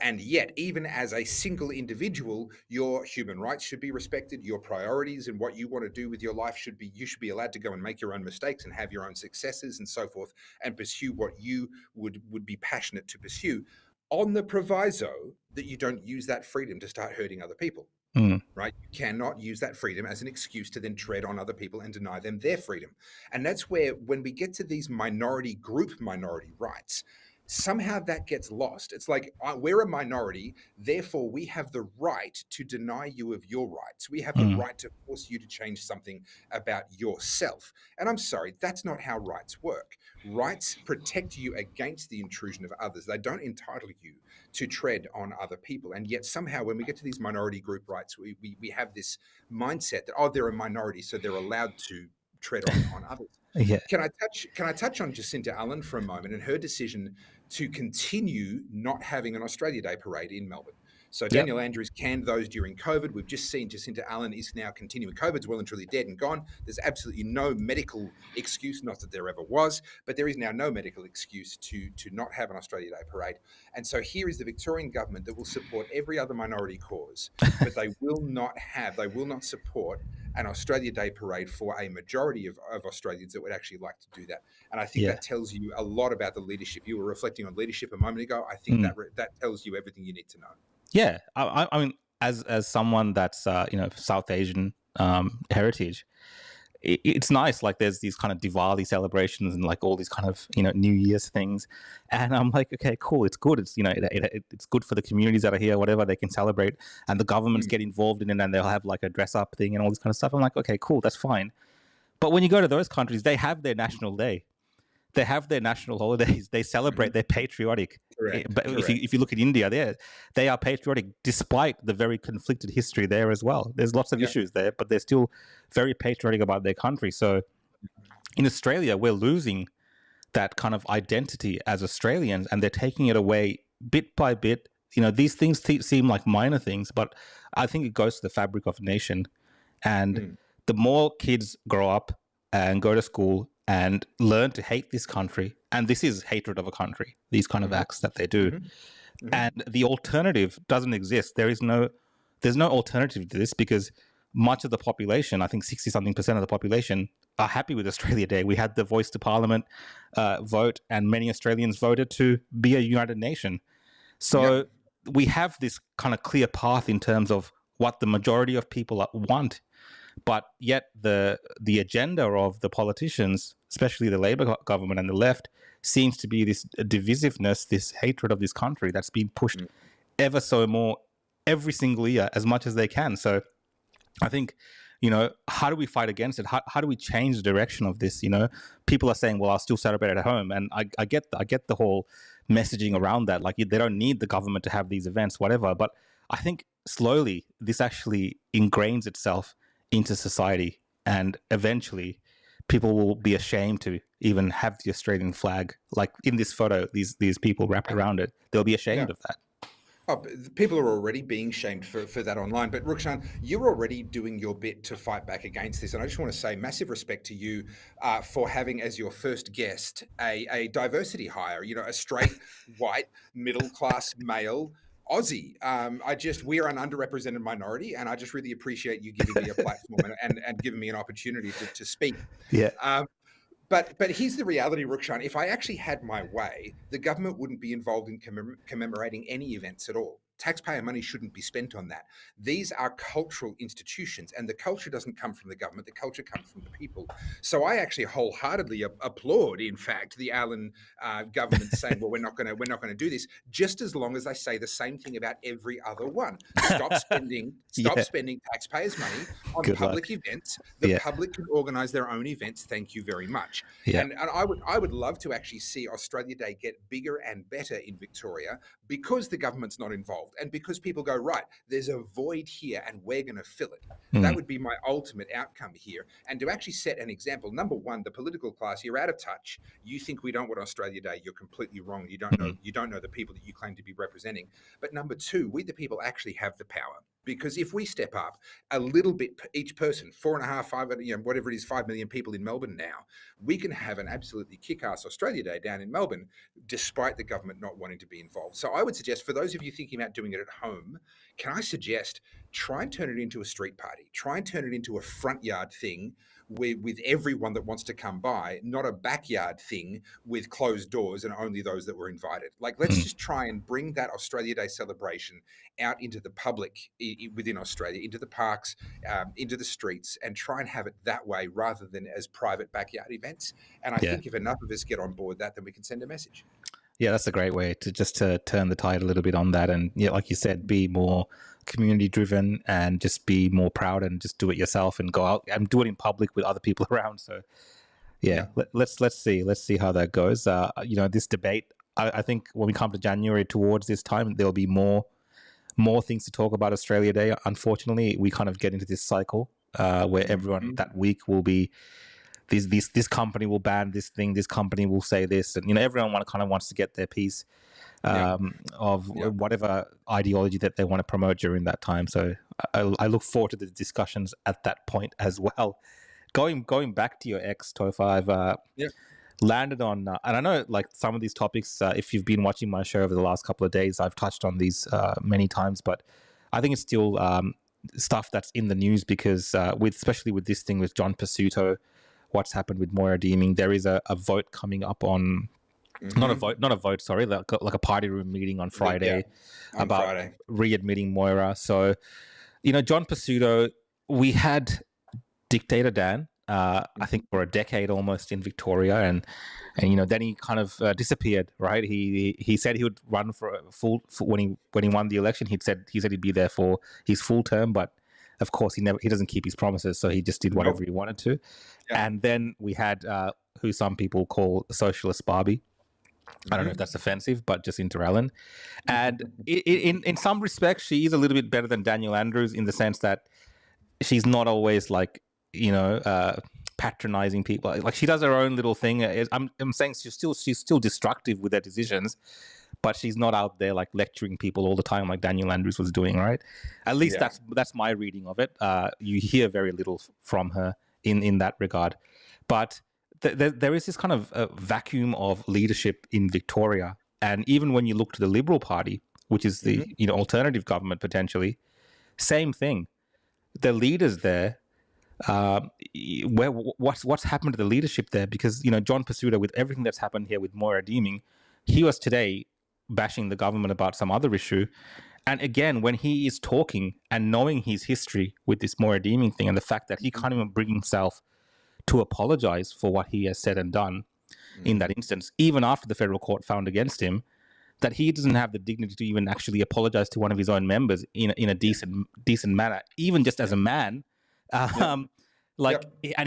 And yet, even as a single individual, your human rights should be respected. Your priorities and what you want to do with your life you should be allowed to go and make your own mistakes and have your own successes and so forth, and pursue what you would be passionate to pursue, on the proviso that you don't use that freedom to start hurting other people. Mm. Right? You cannot use that freedom as an excuse to then tread on other people and deny them their freedom. And that's where, when we get to these minority rights, somehow that gets lost. It's like, we're a minority, therefore we have the right to deny you of your rights. We have the Mm. right to force you to change something about yourself. And I'm sorry, that's not how rights work. Rights protect you against the intrusion of others. They don't entitle you to tread on other people. And yet somehow when we get to these minority group rights, we have this mindset that, oh, they're a minority, so they're allowed to tread on others. Yeah. Can I touch on Jacinta Allen for a moment and her decision to continue not having an Australia Day parade in Melbourne? So Yep. Daniel Andrews canned those during COVID. We've just seen Jacinta Allen is now continuing. COVID's well and truly dead and gone. There's absolutely no medical excuse, not that there ever was, but there is now no medical excuse to not have an Australia Day parade. And so here is the Victorian government that will support every other minority cause, but they will not support an Australia Day parade for a majority of Australians that would actually like to do that. And I think Yeah. that tells you a lot about the leadership. You were reflecting on leadership a moment ago. I think Mm. that tells you everything you need to know. Yeah. I mean, as someone that's South Asian heritage, it's nice. Like there's these kind of Diwali celebrations and like all these kind of New Year's things, and I'm like, okay, cool. It's good. It's it's good for the communities that are here. Whatever, they can celebrate, and the governments get involved in it, and they'll have like a dress up thing and all this kind of stuff. I'm like, okay, cool. That's fine. But when you go to those countries, they have their national day. They have their national holidays. They celebrate. They're patriotic. But Correct. if you look at India, they are patriotic despite the very conflicted history there as well. There's lots of issues there, but they're still very patriotic about their country. So in Australia, we're losing that kind of identity as Australians, and they're taking it away bit by bit. These things seem like minor things, but I think it goes to the fabric of a nation. And the more kids grow up and go to school and learn to hate this country, and this is hatred of a country, these kind of acts that they do, and the alternative doesn't exist. There's no alternative to this, because much of the population, I think 60-something% of the population, are happy with Australia Day. We had the Voice to Parliament vote, and many Australians voted to be a united nation. So we have this kind of clear path in terms of what the majority of people want. But yet the agenda of the politicians, especially the Labor government and the left, seems to be this divisiveness, this hatred of this country that's been pushed ever so more every single year as much as they can. So I think, how do we fight against it? How do we change the direction of this? People are saying, well, I'll still celebrate at home. And I get the whole messaging around that. Like, they don't need the government to have these events, whatever. But I think slowly this actually ingrains itself into society, and eventually people will be ashamed to even have the Australian flag, like in this photo, these people wrapped around it. They'll be ashamed of that. Oh, people are already being shamed for that online. But Rukshan, you're already doing your bit to fight back against this. And I just want to say massive respect to you for having as your first guest a diversity hire, a straight, white, middle-class male Aussie. We are an underrepresented minority, and I just really appreciate you giving me a platform and giving me an opportunity to speak. Yeah. But here's the reality, Rukshan. If I actually had my way, the government wouldn't be involved in commemorating any events at all. Taxpayer money shouldn't be spent on that. These are cultural institutions, and the culture doesn't come from the government. The culture comes from the people. So I actually wholeheartedly applaud, in fact, the Allen government saying, "Well, we're not going to do this," just as long as they say the same thing about every other one. Stop spending taxpayers' money on public events. The public can organise their own events. Thank you very much. Yeah. And I would love to actually see Australia Day get bigger and better in Victoria, because the government's not involved, and because people go, right, there's a void here and we're going to fill it. That would be my ultimate outcome here. And to actually set an example, number one, the political class, you're out of touch. You think we don't want Australia Day. You're completely wrong. You don't know the people that you claim to be representing. But number two, we the people actually have the power. Because if we step up a little bit, each person, 4.5, 5, whatever it is, 5 million people in Melbourne now, we can have an absolutely kick-ass Australia Day down in Melbourne, despite the government not wanting to be involved. So I would suggest, for those of you thinking about doing it at home, can I suggest try and turn it into a street party. Try and turn it into a front yard thing with everyone that wants to come by, not a backyard thing with closed doors and only those that were invited. Like, let's just try and bring that Australia Day celebration out into the public within Australia, into the parks, into the streets, and try and have it that way rather than as private backyard events. And I think if enough of us get on board that, then we can send a message. Yeah, that's a great way to turn the tide a little bit on that, and yeah, like you said, be more community driven and just be more proud and just do it yourself and go out and do it in public with other people around. So yeah. Let's see how that goes. This debate, I think when we come to January towards this time, there'll be more things to talk about Australia Day. Unfortunately, we kind of get into this cycle where everyone that week will be this company will ban this thing, this company will say this, and everyone kind of wants to get their piece of whatever ideology that they want to promote during that time. So I look forward to the discussions at that point as well. Going back to your ex, Topher, I've landed on, and I know like some of these topics, if you've been watching my show over the last couple of days, I've touched on these many times, but I think it's still stuff that's in the news because especially with this thing with John Pizzuto, what's happened with Moira Deeming, there is a vote coming up on, not a vote, sorry, like a party room meeting on Friday about readmitting Moira. So, John Pizzuto, we had Dictator Dan, I think for a decade almost in Victoria, and then he kind of disappeared. Right? He said he would run for a full when he won the election. He said he'd be there for his full term, but of course he doesn't keep his promises, so he just did whatever he wanted to. Yeah. And then we had who some people call Socialist Barbie. I don't know if that's offensive, but just Inter Allen. And in some respects, she is a little bit better than Daniel Andrews in the sense that she's not always like, patronizing people. Like she does her own little thing. I'm saying she's still destructive with her decisions, but she's not out there like lecturing people all the time like Daniel Andrews was doing, right? At least that's my reading of it. You hear very little from her in that regard. But there is this kind of vacuum of leadership in Victoria. And even when you look to the Liberal Party, which is the alternative government potentially, same thing. The leaders there, what's happened to the leadership there? Because John Pizzuto, with everything that's happened here with Moira Deeming, he was today bashing the government about some other issue. And again, when he is talking and knowing his history with this Moira Deeming thing and the fact that he can't even bring himself to apologize for what he has said and done in that instance, even after the federal court found against him, that he doesn't have the dignity to even actually apologize to one of his own members in a decent manner, even just as a man. And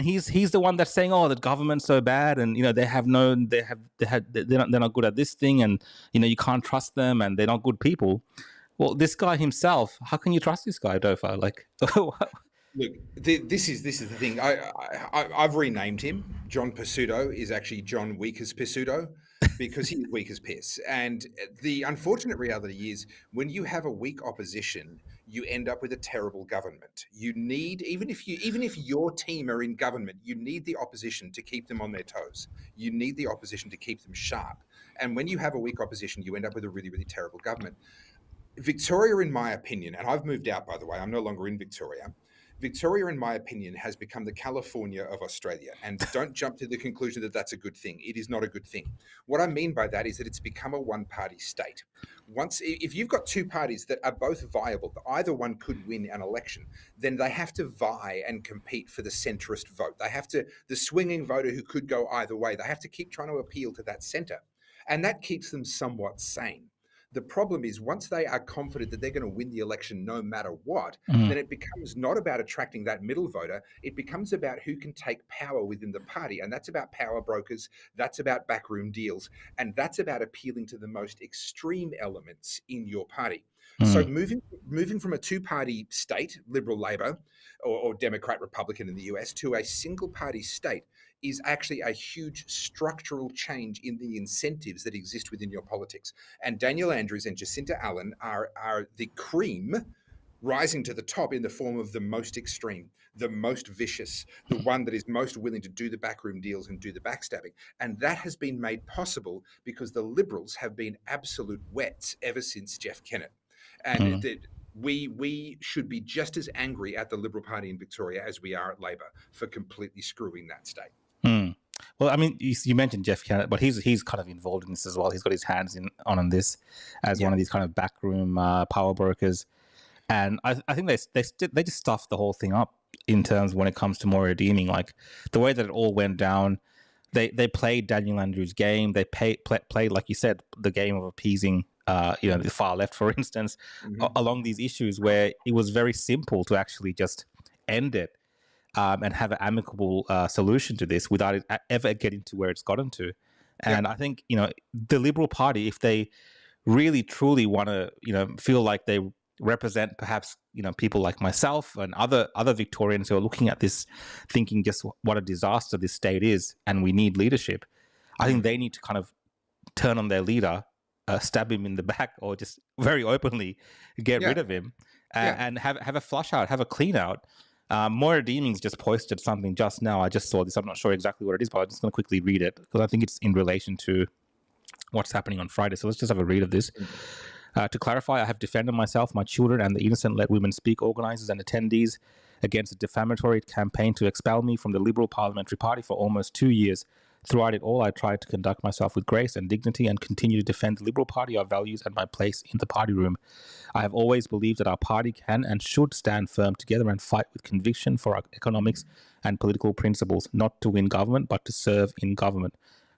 he's the one that's saying, "Oh, the government's so bad, and they're not good at this thing, and you can't trust them, and they're not good people." Well, this guy himself, how can you trust this guy, Topher? Like, look, this is the thing. I've renamed him. John Pizzuto is actually John Weak as Pizzuto, because he's weak as piss. And the unfortunate reality is, when you have a weak opposition, you end up with a terrible government. You need, even if your team are in government, you need the opposition to keep them on their toes. You need the opposition to keep them sharp. And when you have a weak opposition, you end up with a really, really terrible government. Victoria, in my opinion, and I've moved out, by the way, I'm no longer in Victoria. Victoria, in my opinion, has become the California of Australia. And don't jump to the conclusion that that's a good thing. It is not a good thing. What I mean by that is that it's become a one-party state. If you've got two parties that are both viable, either one could win an election, then they have to vie and compete for the centrist vote. The swinging voter who could go either way, they have to keep trying to appeal to that center. And that keeps them somewhat sane. The problem is, once they are confident that they're going to win the election no matter what, then it becomes not about attracting that middle voter. It becomes about who can take power within the party. And that's about power brokers. That's about backroom deals. And that's about appealing to the most extreme elements in your party. So moving from a two-party state, Liberal Labor or Democrat Republican in the US, to a single-party state is actually a huge structural change in the incentives that exist within your politics. And Daniel Andrews and Jacinta Allen are the cream rising to the top in the form of the most extreme, the most vicious, the one that is most willing to do the backroom deals and do the backstabbing. And that has been made possible because the Liberals have been absolute wets ever since Jeff Kennett. And We should be just as angry at the Liberal Party in Victoria as we are at Labor for completely screwing that state. Mm. Well, I mean, you mentioned Jeff Kennett, but he's kind of involved in this as well. He's got his hands on this as one of these kind of backroom power brokers, and I think they just stuffed the whole thing up in terms when it comes to more redeeming. Like the way that it all went down, they played Daniel Andrews' game. They played like you said, the game of appeasing. The far left, for instance, along these issues where it was very simple to actually just end it and have an amicable solution to this without it ever getting to where it's gotten to. And I think, the Liberal Party, if they really truly want to, feel like they represent perhaps, people like myself and other Victorians who are looking at this thinking just what a disaster this state is and we need leadership, I think they need to kind of turn on their leader, stab him in the back, or just very openly get rid of him and have a flush out, have a clean out. Moira Deemings just posted something just now. I just saw this. I'm not sure exactly what it is, but I'm just going to quickly read it because I think it's in relation to what's happening on Friday. So let's just have a read of this. To clarify, I have defended myself, my children, and the innocent Let Women Speak organisers and attendees against a defamatory campaign to expel me from the Liberal Parliamentary Party for almost 2 years. Throughout it all, I tried to conduct myself with grace and dignity and continue to defend the Liberal Party, our values, and my place in the party room. I have always believed that our party can and should stand firm together and fight with conviction for our economics and political principles, not to win government, but to serve in government.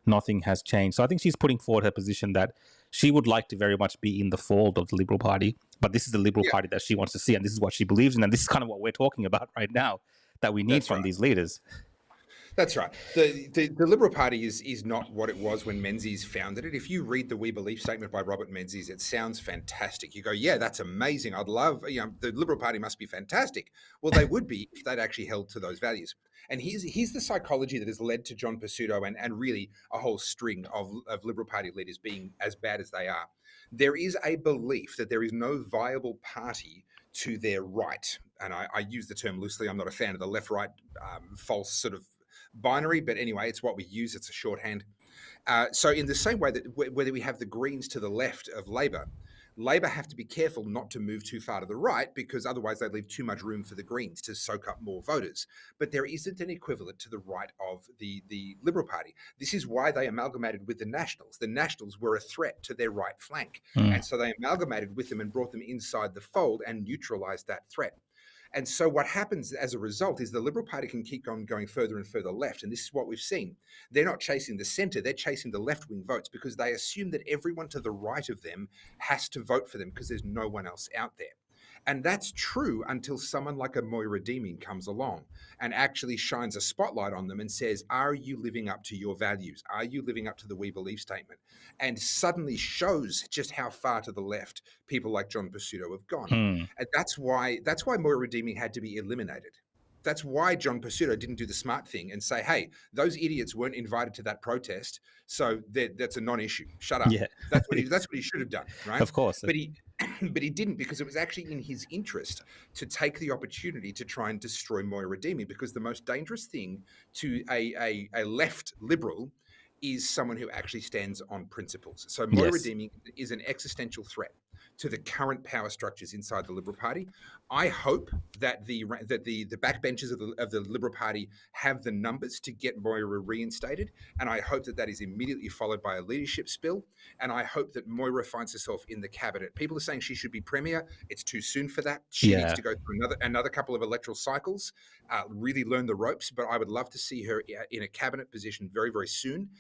Nothing has changed. So I think she's putting forward her position that she would like to very much be in the fold of the Liberal Party, but this is the Liberal Party that she wants to see, and this is what she believes in, and this is kind of what we're talking about right now that we need from these leaders. That's right. The Liberal Party is not what it was when Menzies founded it. If you read the We Believe statement by Robert Menzies, it sounds fantastic. You go, yeah, that's amazing. I'd love, the Liberal Party must be fantastic. Well, they would be if they'd actually held to those values. And here's the psychology that has led to John Pesutto and really a whole string of Liberal Party leaders being as bad as they are. There is a belief that there is no viable party to their right. And I use the term loosely. I'm not a fan of the left-right false sort of binary, but anyway, it's what we use. It's a shorthand. So in the same way that whether we have the Greens to the left of Labor have to be careful not to move too far to the right because otherwise they leave too much room for the Greens to soak up more voters. But there isn't an equivalent to the right of the Liberal Party. This is why they amalgamated with the Nationals. The Nationals were a threat to their right flank. And so they amalgamated with them and brought them inside the fold and neutralized that threat. And so what happens as a result is the Liberal Party can keep on going further and further left. And this is what we've seen. They're not chasing the centre, they're chasing the left-wing votes because they assume that everyone to the right of them has to vote for them because there's no one else out there. And that's true until someone like a Moira Deeming comes along and actually shines a spotlight on them and says, are you living up to your values? Are you living up to the We Believe statement? And suddenly shows just how far to the left people like John Pesutto have gone. And that's why Moira Deeming had to be eliminated. That's why John Pesutto didn't do the smart thing and say, hey, those idiots weren't invited to that protest, so that's a non-issue. Shut up. Yeah. That's what he should have done, right? Of course. But he didn't because it was actually in his interest to take the opportunity to try and destroy Moira Deeming because the most dangerous thing to a left liberal is someone who actually stands on principles. So Moira Deeming is an existential threat to the current power structures inside the Liberal Party. I hope that the backbenchers of the Liberal Party have the numbers to get Moira reinstated, and I hope that is immediately followed by a leadership spill, and I hope that Moira finds herself in the cabinet. People are saying she should be premier. It's too soon for that. She needs to go through another couple of electoral cycles, really learn the ropes, but I would love to see her in a cabinet position very, very soon.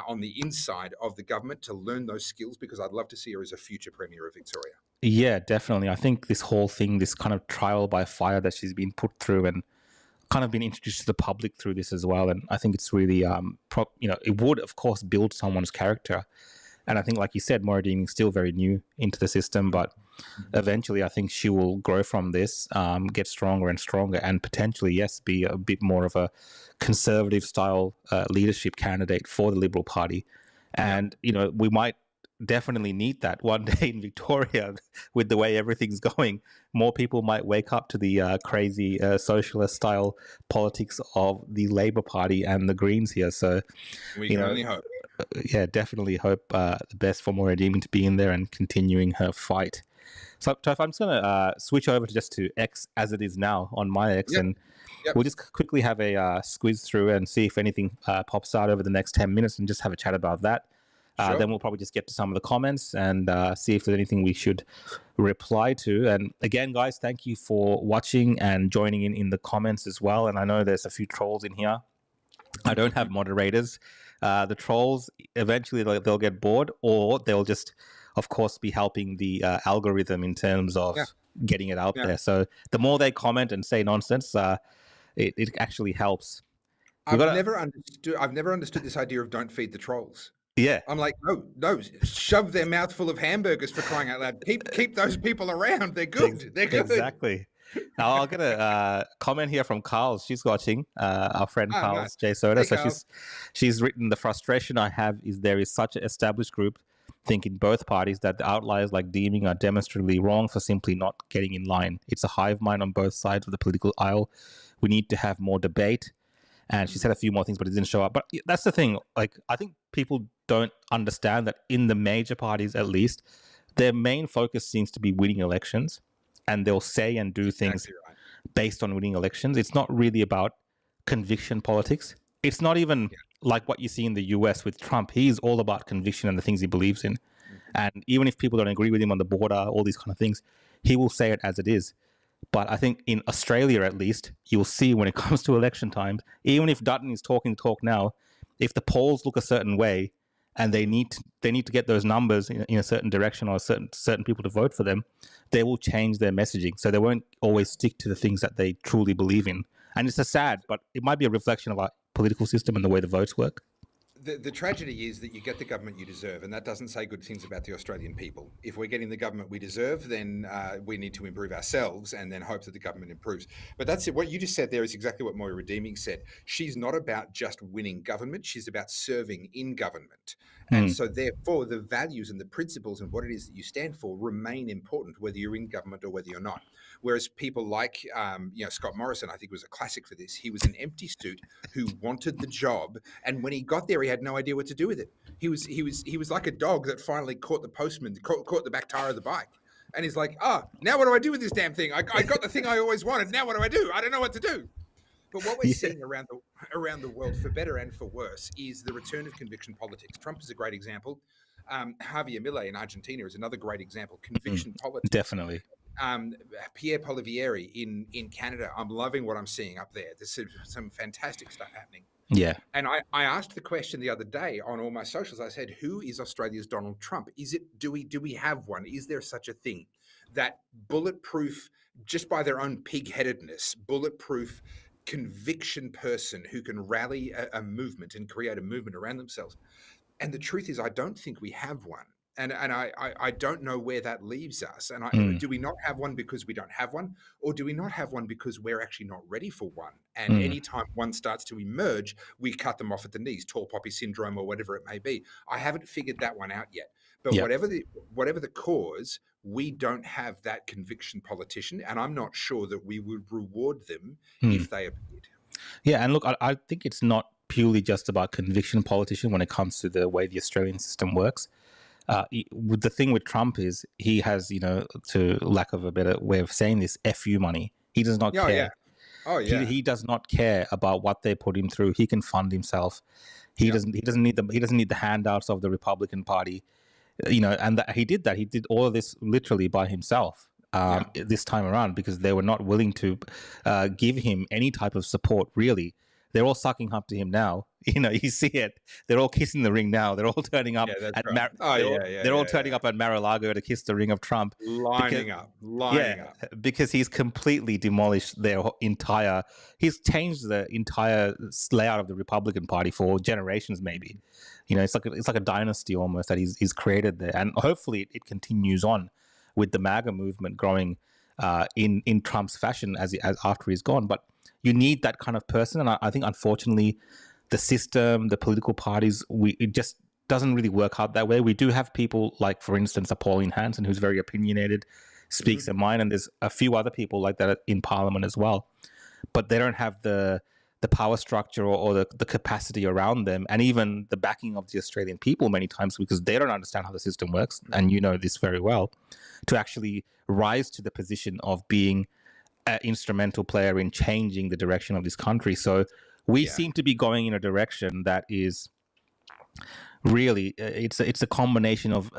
On the inside of the government to learn those skills because I'd love to see her as a future Premier of Victoria. Yeah, definitely. I think this whole thing, this kind of trial by fire that she's been put through and kind of been introduced to the public through this as well. And I think it's really, it would, of course, build someone's character. And I think, like you said, Moira Deeming is still very new into the system, but eventually I think she will grow from this, get stronger and stronger, and potentially, yes, be a bit more of a conservative style leadership candidate for the Liberal Party. And, we might definitely need that one day in Victoria with the way everything's going. More people might wake up to the crazy socialist style politics of the Labour Party and the Greens here. So we can only hope. Yeah, definitely hope the best for Moira Deeming to be in there and continuing her fight. So, Toph, I'm just going to switch over to X as it is now on my X, Yep. and Yep. we'll just quickly have a squeeze through and see if anything pops out over the next 10 minutes and just have a chat about that. Sure. Then we'll probably just get to some of the comments and see if there's anything we should reply to. And again, guys, thank you for watching and joining in the comments as well. And I know there's a few trolls in here. I don't have moderators. The trolls, eventually they'll get bored, or they'll just, of course, be helping the algorithm in terms of getting it out there. So the more they comment and say nonsense, it actually helps. I've never understood this idea of don't feed the trolls. Yeah. I'm like, no, shove their mouth full of hamburgers, for crying out loud. Keep those people around. They're good. They're good. Exactly. Now I'll get a comment here from Carl. She's watching. Our friend Carl nice. J Soda. Hey, so Carl. she's written, the frustration I have is there is such an established group thinking both parties that the outliers like Deeming are demonstrably wrong for simply not getting in line. It's a hive mind on both sides of the political aisle. We need to have more debate. And she said a few more things, but it didn't show up. But that's the thing. Like, I think people don't understand that in the major parties, at least, their main focus seems to be winning elections, and they'll say and do things based on winning elections. It's not really about conviction politics. It's not even like what you see in the US with Trump. He's all about conviction and the things he believes in. And even if people don't agree with him on the border, all these kind of things, he will say it as it is. But I think in Australia, at least, you'll see when it comes to election times, even if Dutton is talking the talk now, if the polls look a certain way and they need to get those numbers in a certain direction or certain people to vote for them, they will change their messaging. So they won't always stick to the things that they truly believe in. And it's sad, but it might be a reflection of our political system and the way the votes work. The tragedy is that you get the government you deserve, and that doesn't say good things about the Australian people. If we're getting the government we deserve, then we need to improve ourselves and then hope that the government improves. But that's it. What you just said there is exactly what Moira Deeming said. She's not about just winning government. She's about serving in government. And so therefore, the values and the principles and what it is that you stand for remain important, whether you're in government or whether you're not. Whereas people like, Scott Morrison, I think was a classic for this. He was an empty suit who wanted the job, and when he got there, he had no idea what to do with it. He was like a dog that finally caught the postman, caught the back tire of the bike, and he's like, now what do I do with this damn thing? I got the thing I always wanted. Now what do? I don't know what to do. But what we're seeing around the world, for better and for worse, is the return of conviction politics. Trump is a great example. Javier Milei in Argentina is another great example. Conviction politics. Definitely. Pierre Polivieri in Canada. I'm loving what I'm seeing up there. There's some fantastic stuff happening. Yeah. And I asked the question the other day on all my socials. I said, who is Australia's Donald Trump? Do we have one? Is there such a thing? That bulletproof, just by their own pig-headedness, bulletproof conviction person who can rally a movement and create a movement around themselves. And the truth is, I don't think we have one. And I don't know where that leaves us. And do we not have one because we don't have one? Or do we not have one because we're actually not ready for one? And anytime one starts to emerge, we cut them off at the knees, tall poppy syndrome or whatever it may be. I haven't figured that one out yet. But whatever the cause, we don't have that conviction politician. And I'm not sure that we would reward them if they appeared. Yeah, and look, I think it's not purely just about conviction politician when it comes to the way the Australian system works. The thing with Trump is he has, to lack of a better way of saying this, FU money. He does not care. He does not care about what they put him through. He can fund himself. He doesn't need the handouts of the Republican Party. And he did that. He did all of this literally by himself this time around because they were not willing to give him any type of support, really. They're all sucking up to him now. You see it. They're all kissing the ring now. They're all turning up they're all turning up at Mar-a-Lago to kiss the ring of Trump. Lining up. Because he's completely demolished he's changed the entire layout of the Republican Party for generations, maybe. It's like a dynasty almost that he's created there. And hopefully it continues on with the MAGA movement growing in Trump's fashion as after he's gone. But you need that kind of person. And I think, unfortunately, the system, the political parties, it just doesn't really work out that way. We do have people like, for instance, a Pauline Hanson, who's very opinionated, speaks their mind. And there's a few other people like that in Parliament as well. But they don't have the the power structure or the capacity around them, and even the backing of the Australian people many times, because they don't understand how the system works, and you know this very well, to actually rise to the position of being an instrumental player in changing the direction of this country. So we seem to be going in a direction that is really it's a combination of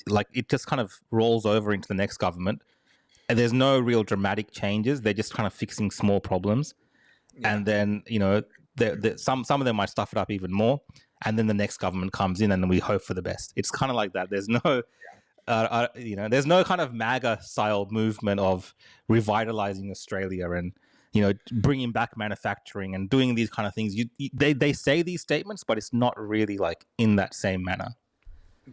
like it just kind of rolls over into the next government, and there's no real dramatic changes. They're just kind of fixing small problems, and then you know some of them might stuff it up even more, and then the next government comes in, and then we hope for the best. It's kind of like that. There's no you know, there's no kind of MAGA style movement of revitalizing Australia and, you know, bringing back manufacturing and doing these kind of things. They say these statements, but it's not really like in that same manner.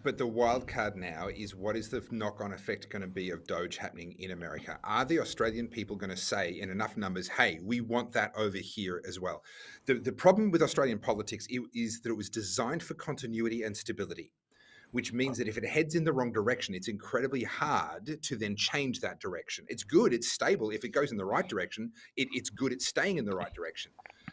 But the wild card now is, what is the knock-on effect going to be of Doge happening in America? Are the Australian people going to say in enough numbers, hey, we want that over here as well? The problem with Australian politics is that it was designed for continuity and stability, which means that if it heads in the wrong direction, it's incredibly hard to then change that direction. It's good, it's stable. If it goes in the right direction, it's good, it's staying in the right direction.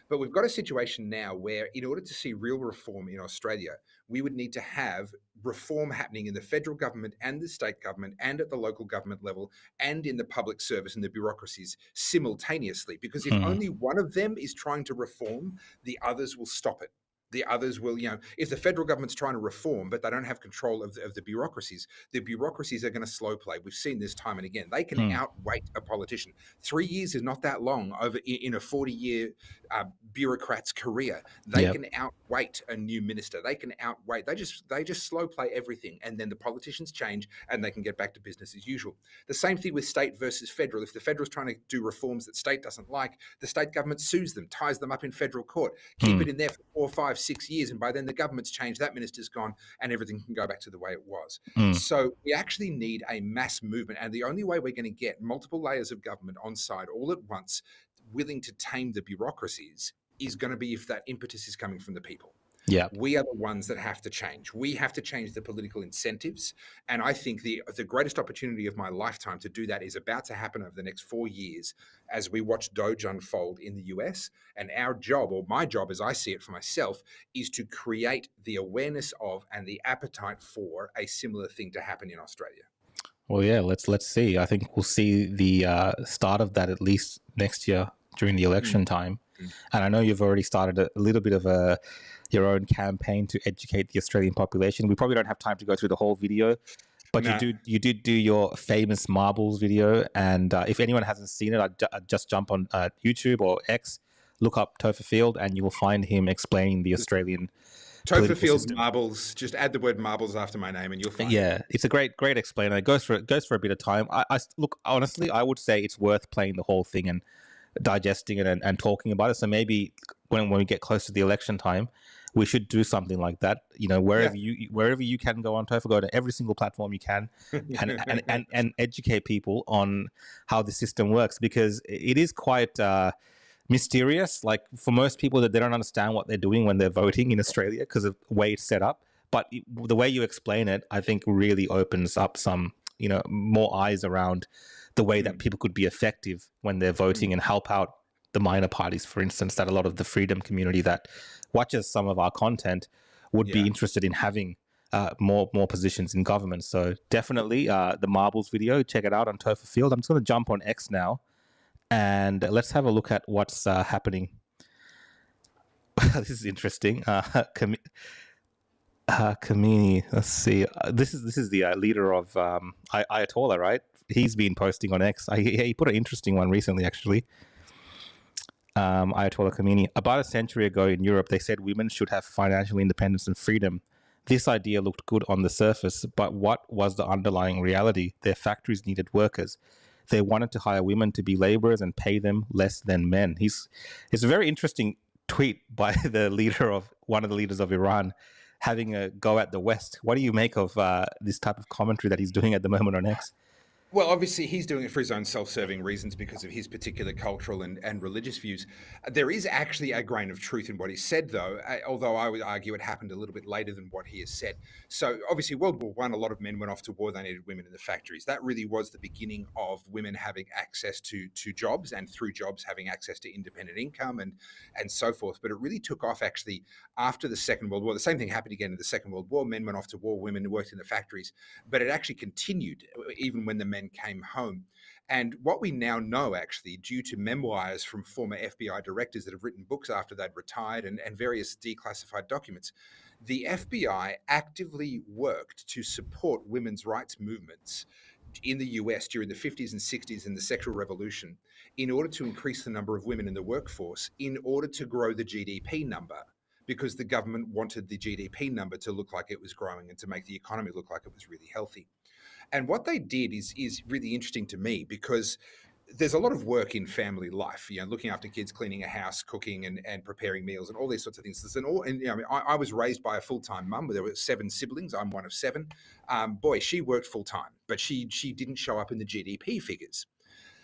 But we've got a situation now where, in order to see real reform in Australia, we would need to have reform happening in the federal government and the state government and at the local government level and in the public service and the bureaucracies simultaneously. Because if only one of them is trying to reform, the others will stop it. The others will, you know, if the federal government's trying to reform, but they don't have control of the bureaucracies are going to slow play. We've seen this time and again. They can outweight a politician. 3 years is not that long over in a 40-year bureaucrat's career. They can outweight a new minister. They can outweight. They just slow play everything, and then the politicians change, and they can get back to business as usual. The same thing with state versus federal. If the federal's trying to do reforms that state doesn't like, the state government sues them, ties them up in federal court, keep it in there for 4, 5, 6 years, and by then the government's changed, that minister's gone, and everything can go back to the way it was. So we actually need a mass movement, and the only way we're going to get multiple layers of government on side all at once, willing to tame the bureaucracies, is going to be if that impetus is coming from the people. Yeah, we are the ones that have to change. We have to change the political incentives. And I think the greatest opportunity of my lifetime to do that is about to happen over the next 4 years as we watch Doge unfold in the US. And our job, or my job as I see it for myself, is to create the awareness of and the appetite for a similar thing to happen in Australia. Well, yeah, let's see. I think we'll see the start of that at least next year during the election time. And I know you've already started a little bit of your own campaign to educate the Australian population. We probably don't have time to go through the whole video, but you did do your famous marbles video. And if anyone hasn't seen it, I'd just jump on YouTube or X, look up Topher Field, and you will find him explaining the Australian Topher Field marbles. Just add the word marbles after my name, and you'll find. Yeah, it's a great explainer. It goes for a bit of time. I look, honestly, I would say it's worth playing the whole thing and digesting it and talking about it. So maybe when we get close to the election time, we should do something like that. You know, wherever you can go on Topher, go to every single platform you can, and educate people on how the system works, because it is quite mysterious. Like, for most people, that they don't understand what they're doing when they're voting in Australia because of the way it's set up. But the way you explain it, I think, really opens up some, you know, more eyes around the way that people could be effective when they're voting and help out the minor parties, for instance, that a lot of the freedom community that watches some of our content would be interested in having more positions in government. So definitely the marbles video, check it out on Topher Field. I'm just going to jump on X now, and let's have a look at what's happening. This is interesting. Kamini, let's see. This is the leader of Ayatollah, right? He's been posting on X. He put an interesting one recently, actually. Ayatollah Khomeini. About a century ago in Europe, they said women should have financial independence and freedom. This idea looked good on the surface, but what was the underlying reality? Their factories needed workers. They wanted to hire women to be laborers and pay them less than men. It's a very interesting tweet by one of the leaders of Iran, having a go at the West. What do you make of this type of commentary that he's doing at the moment on X? Well, obviously, he's doing it for his own self-serving reasons because of his particular cultural and religious views. There is actually a grain of truth in what he said, though, although I would argue it happened a little bit later than what he has said. So, obviously, World War One, a lot of men went off to war. They needed women in the factories. That really was the beginning of women having access to jobs, and through jobs having access to independent income and so forth. But it really took off actually after the Second World War. The same thing happened again in the Second World War. Men went off to war. Women worked in the factories, but it actually continued even when the men came home. And what we now know, actually, due to memoirs from former FBI directors that have written books after they'd retired and various declassified documents, the FBI actively worked to support women's rights movements in the US during the 50s and 60s and the sexual revolution in order to increase the number of women in the workforce, in order to grow the GDP number, because the government wanted the GDP number to look like it was growing and to make the economy look like it was really healthy. And what they did is really interesting to me, because there's a lot of work in family life, looking after kids, cleaning a house, cooking and preparing meals and all these sorts of things. I was raised by a full-time mum. There were 7 siblings. I'm one of 7. Boy, she worked full-time, but she didn't show up in the GDP figures.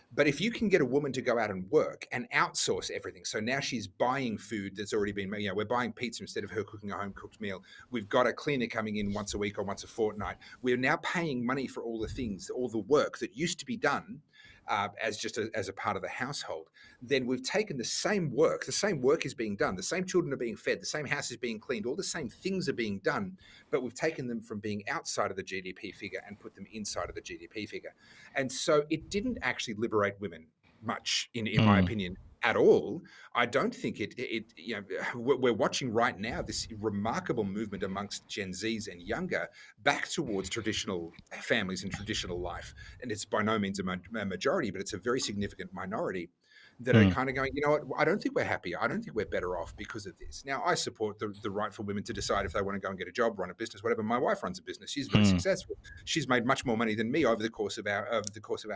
But if you can get a woman to go out and work and outsource everything, so now she's buying food that's already been made. We're buying pizza instead of her cooking a home cooked meal. We've got a cleaner coming in once a week or once a fortnight. We're now paying money for all the things, all the work that used to be done as a part of the household. Then we've taken the same work is being done, the same children are being fed, the same house is being cleaned, all the same things are being done, but we've taken them from being outside of the GDP figure and put them inside of the GDP figure. And so it didn't actually liberate women much, in my opinion, at all. I don't think we're watching right now this remarkable movement amongst Gen Zs and younger back towards traditional families and traditional life. And it's by no means a majority, but it's a very significant minority that are kind of going, you know what, I don't think we're happier. I don't think we're better off because of this. Now, I support the right for women to decide if they want to go and get a job, run a business, whatever. My wife runs a business. She's very successful. She's made much more money than me over the course of our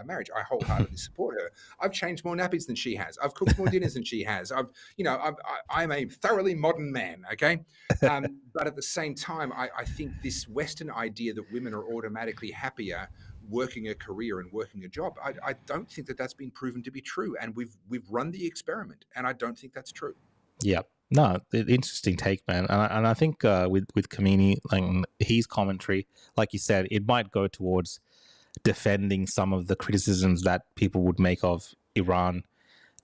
marriage. I wholeheartedly support her. I've changed more nappies than she has. I've cooked more dinners than she has. I'm a thoroughly modern man, okay? But at the same time, I think this Western idea that women are automatically happier working a career and working a job, I don't think that's been proven to be true. And we've run the experiment, and I don't think that's true. Yeah. No, interesting take, man. And I think with Kamini, like his commentary, like you said, it might go towards defending some of the criticisms that people would make of Iran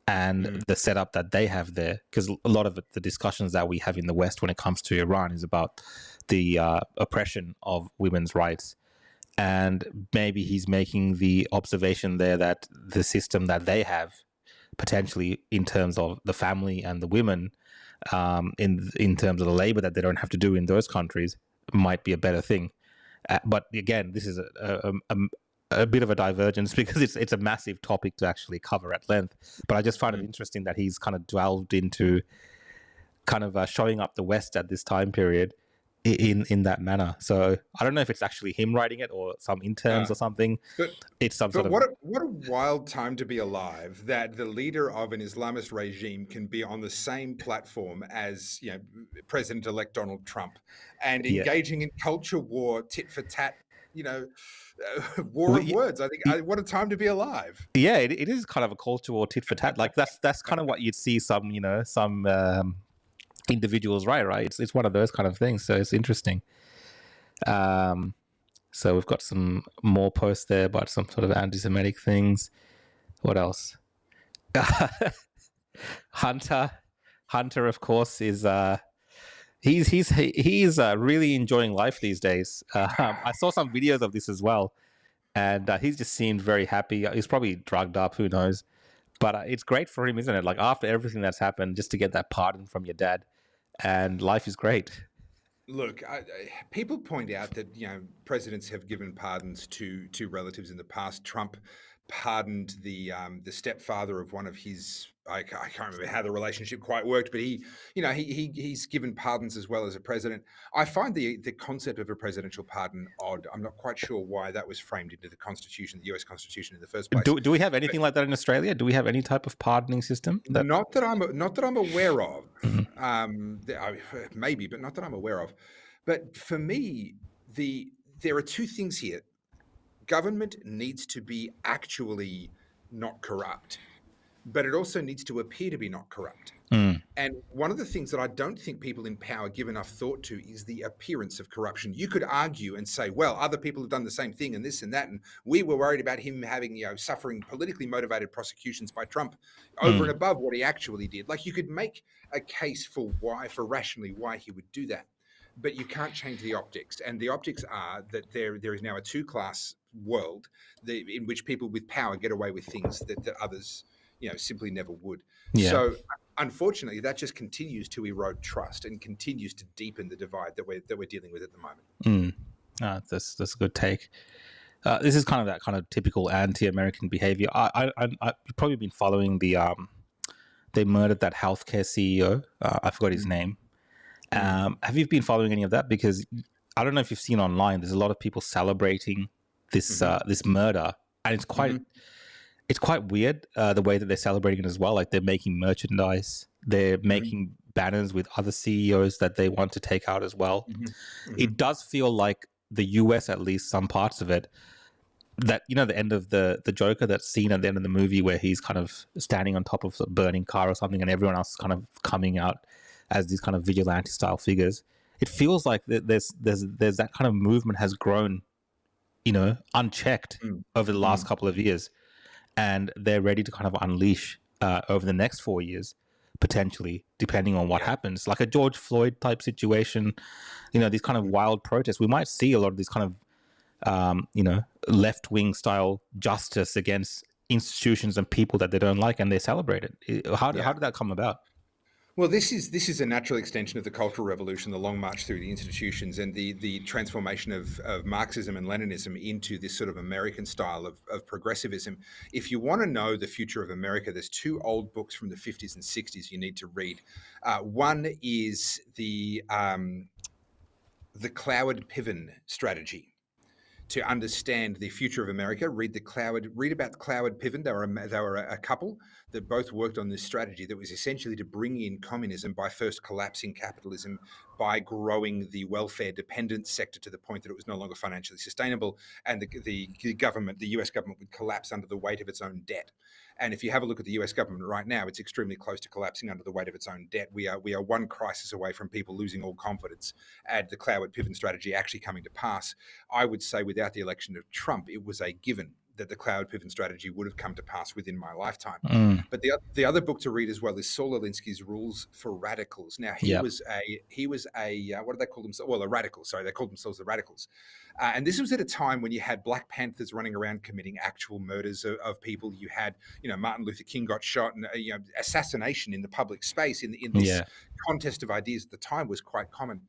and the setup that they have there. Because a lot of the discussions that we have in the West when it comes to Iran is about the oppression of women's rights. And maybe he's making the observation there that the system that they have, potentially in terms of the family and the women, in terms of the labor that they don't have to do in those countries, might be a better thing. But again, this is a bit of a divergence because it's a massive topic to actually cover at length. But I just find it interesting that he's kind of delved into kind of showing up the West at this time period in that manner. So I don't know if it's actually him writing it or some interns or something. But it's some sort of what a wild time to be alive, that the leader of an Islamist regime can be on the same platform as President-elect Donald Trump and engaging in culture war, tit for tat, war of words. I think what a time to be alive. Yeah, it is kind of a culture war, tit for tat. Like that's kind of what you'd see some individuals right. It's one of those kind of things. So it's interesting. So we've got some more posts there about some sort of anti-Semitic things. What else? Hunter, of course, is he's really enjoying life these days. I saw some videos of this as well, and he's just seemed very happy. He's probably drugged up, who knows? But it's great for him, isn't it? Like after everything that's happened, just to get that pardon from your dad, and life is great. Look, people point out that presidents have given pardons to relatives in the past. Trump pardoned the stepfather of one of his. I can't remember how the relationship quite worked, but he's given pardons as well as a president. I find the concept of a presidential pardon odd. I'm not quite sure why that was framed into the Constitution, the U.S. Constitution, in the first place. Do we have anything like that in Australia? Do we have any type of pardoning system? Not that I'm aware of. Maybe, but not that I'm aware of. But for me, there are two things here. government needs to be actually not corrupt, but it also needs to appear to be not corrupt. And one of the things that I don't think people in power give enough thought to is the appearance of corruption. You could argue and say, well, other people have done the same thing and this and that, and we were worried about him having, suffering politically motivated prosecutions by Trump over and above what he actually did. Like, you could make a case for rationally why he would do that, but you can't change the optics. And the optics are that there is now a two-class world in which people with power get away with things that others, simply never would. Yeah. So unfortunately, that just continues to erode trust and continues to deepen the divide that we're dealing with at the moment. That's a good take. This is kind of that kind of typical anti-American behavior. You've probably been following they murdered that healthcare CEO. I forgot his name. Have you been following any of that? Because I don't know if you've seen online, there's a lot of people celebrating this this murder, and it's quite it's quite weird the way that they're celebrating it as well. Like, they're making merchandise, they're making banners with other CEOs that they want to take out as well. It does feel like the US, at least some parts of it, that, the end of the Joker, that scene at the end of the movie where he's kind of standing on top of a burning car or something, and everyone else is kind of coming out as these kind of vigilante style figures. It feels like there's that kind of movement has grown, unchecked over the last couple of years, and they're ready to kind of unleash over the next 4 years, potentially, depending on what happens. Like a George Floyd type situation, these kind of wild protests. We might see a lot of these kind of, left-wing style justice against institutions and people that they don't like, and they celebrate it. How did that come about? Well, this is a natural extension of the Cultural Revolution, the long march through the institutions, and the transformation of Marxism and Leninism into this sort of American style of progressivism. If you want to know the future of America, there's two old books from the 50s and 60s you need to read. One is the Cloward-Piven strategy. To understand the future of America, read about Cloward-Piven. They were a couple that both worked on this strategy that was essentially to bring in communism by first collapsing capitalism, by growing the welfare dependent sector to the point that it was no longer financially sustainable, and the US government would collapse under the weight of its own debt. And if you have a look at the US government right now, it's extremely close to collapsing under the weight of its own debt. We are one crisis away from people losing all confidence at the Cloward-Piven strategy actually coming to pass. I would say without the election of Trump, it was a given that the Cloward-Piven strategy would have come to pass within my lifetime. But the other book to read as well is Saul Alinsky's Rules for Radicals. Now, he was a what did they call themselves? Well, a radical. Sorry, they called themselves the Radicals. And this was at a time when you had Black Panthers running around committing actual murders of people. You had, Martin Luther King got shot, and assassination in the public space in this contest of ideas at the time was quite common.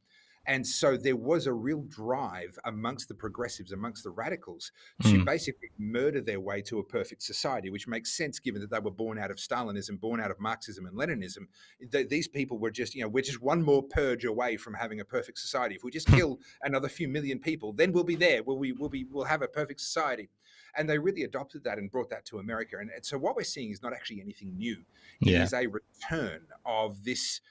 And so there was a real drive amongst the progressives, amongst the radicals, to basically murder their way to a perfect society, which makes sense given that they were born out of Stalinism, born out of Marxism and Leninism. These people were just, we're just one more purge away from having a perfect society. If we just kill another few million people, then we'll be there. We'll have a perfect society. And they really adopted that and brought that to America. And so what we're seeing is not actually anything new. It is a return of this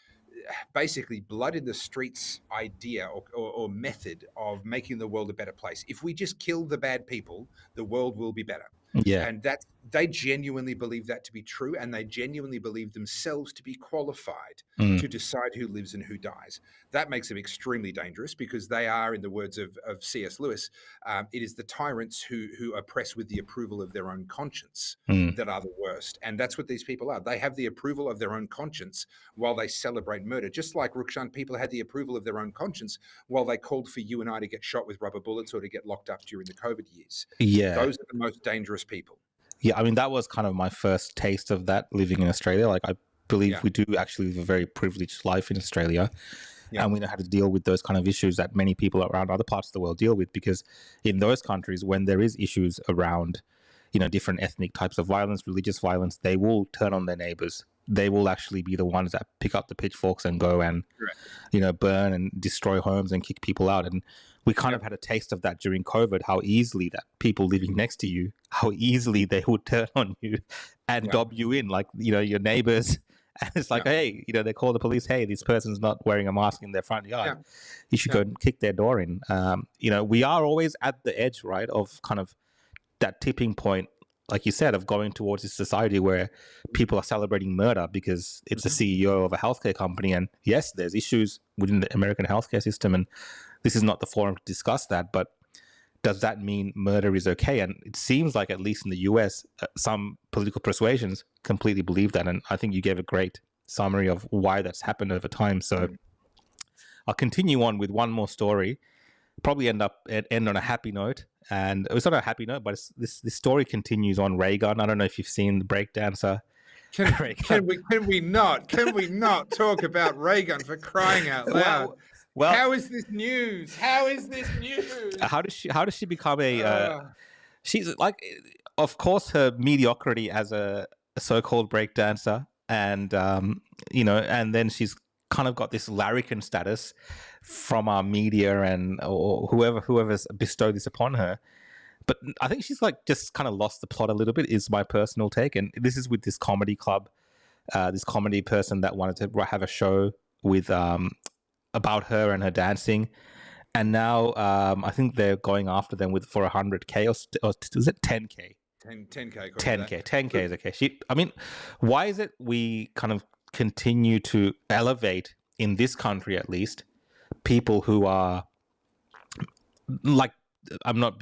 basically blood in the streets idea or method of making the world a better place. If we just kill the bad people, the world will be better. And they genuinely believe that to be true, and they genuinely believe themselves to be qualified to decide who lives and who dies. That makes them extremely dangerous, because they are, in the words of C.S. Lewis, it is the tyrants who oppress with the approval of their own conscience that are the worst. And that's what these people are. They have the approval of their own conscience while they celebrate murder. Just like Rukshan, people had the approval of their own conscience while they called for you and I to get shot with rubber bullets or to get locked up during the COVID years. Those are the most dangerous people. I mean, that was kind of my first taste of that living in Australia. Like, I believe we do actually live a very privileged life in Australia. And we know how to deal with those kind of issues that many people around other parts of the world deal with, because in those countries, when there is issues around, different ethnic types of violence, religious violence, they will turn on their neighbors. They will actually be the ones that pick up the pitchforks and go and, burn and destroy homes and kick people out. And we kind of had a taste of that during COVID, how easily that people living next to you, how easily they would turn on you and dob you in, like, your neighbors. And it's like, hey, they call the police, hey, this person's not wearing a mask in their front yard. You should go and kick their door in. We are always at the edge, right, of kind of that tipping point, like you said, of going towards a society where people are celebrating murder because it's a CEO of a healthcare company. And yes, there's issues within the American healthcare system, and this is not the forum to discuss that. But does that mean murder is okay? And it seems like, at least in the US, some political persuasions completely believe that. And I think you gave a great summary of why that's happened over time. So I'll continue on with one more story. Probably end on a happy note, and it's not a happy note, but this story continues on Raygun. I don't know if you've seen the breakdancer. Can we not talk about Raygun, for crying out loud? Well, how is this news? How does she become a? She's like, of course, her mediocrity as a so-called breakdancer, and and then she's kind of got this larrikin status from our media and or whoever's bestowed this upon her. But I think she's like just kind of lost the plot a little bit, is my personal take. And this is with this comedy club, this comedy person that wanted to have a show with about her and her dancing. And now I think they're going after them for 100K or is it 10K? 10K. 10K is okay. Why is it we kind of continue to elevate, in this country at least, people who are like, I'm not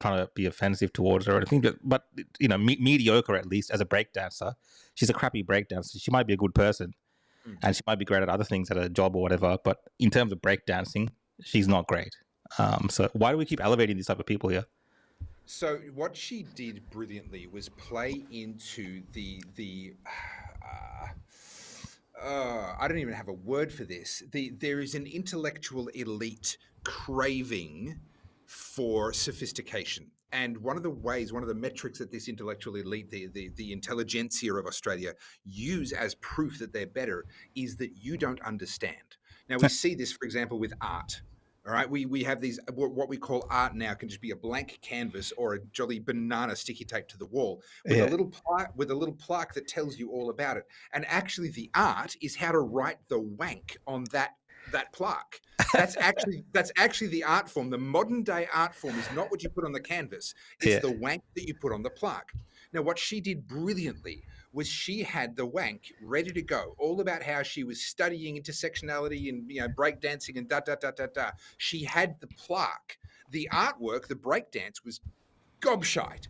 trying to be offensive towards her or anything, but mediocre at least as a breakdancer. She's a crappy breakdancer. She might be a good person, and she might be great at other things, at a job or whatever. But in terms of breakdancing, she's not great. So why do we keep elevating these type of people here? So what she did brilliantly was play into the I don't even have a word for this. There is an intellectual elite craving for sophistication. And one of the metrics that this intellectual elite, the intelligentsia of Australia, use as proof that they're better is that you don't understand. Now, we see this, for example, with art. All right, we have these, what we call art now can just be a blank canvas or a jolly banana sticky tape to the wall with a little plaque that tells you all about it. And actually, the art is how to write the wank on that plaque. That's actually the art form. The modern day art form is not what you put on the canvas. It's the wank that you put on the plaque. Now, what she did brilliantly was she had the wank ready to go, all about how she was studying intersectionality and breakdancing and da. She had the plaque. The artwork, the breakdance, was gobshite.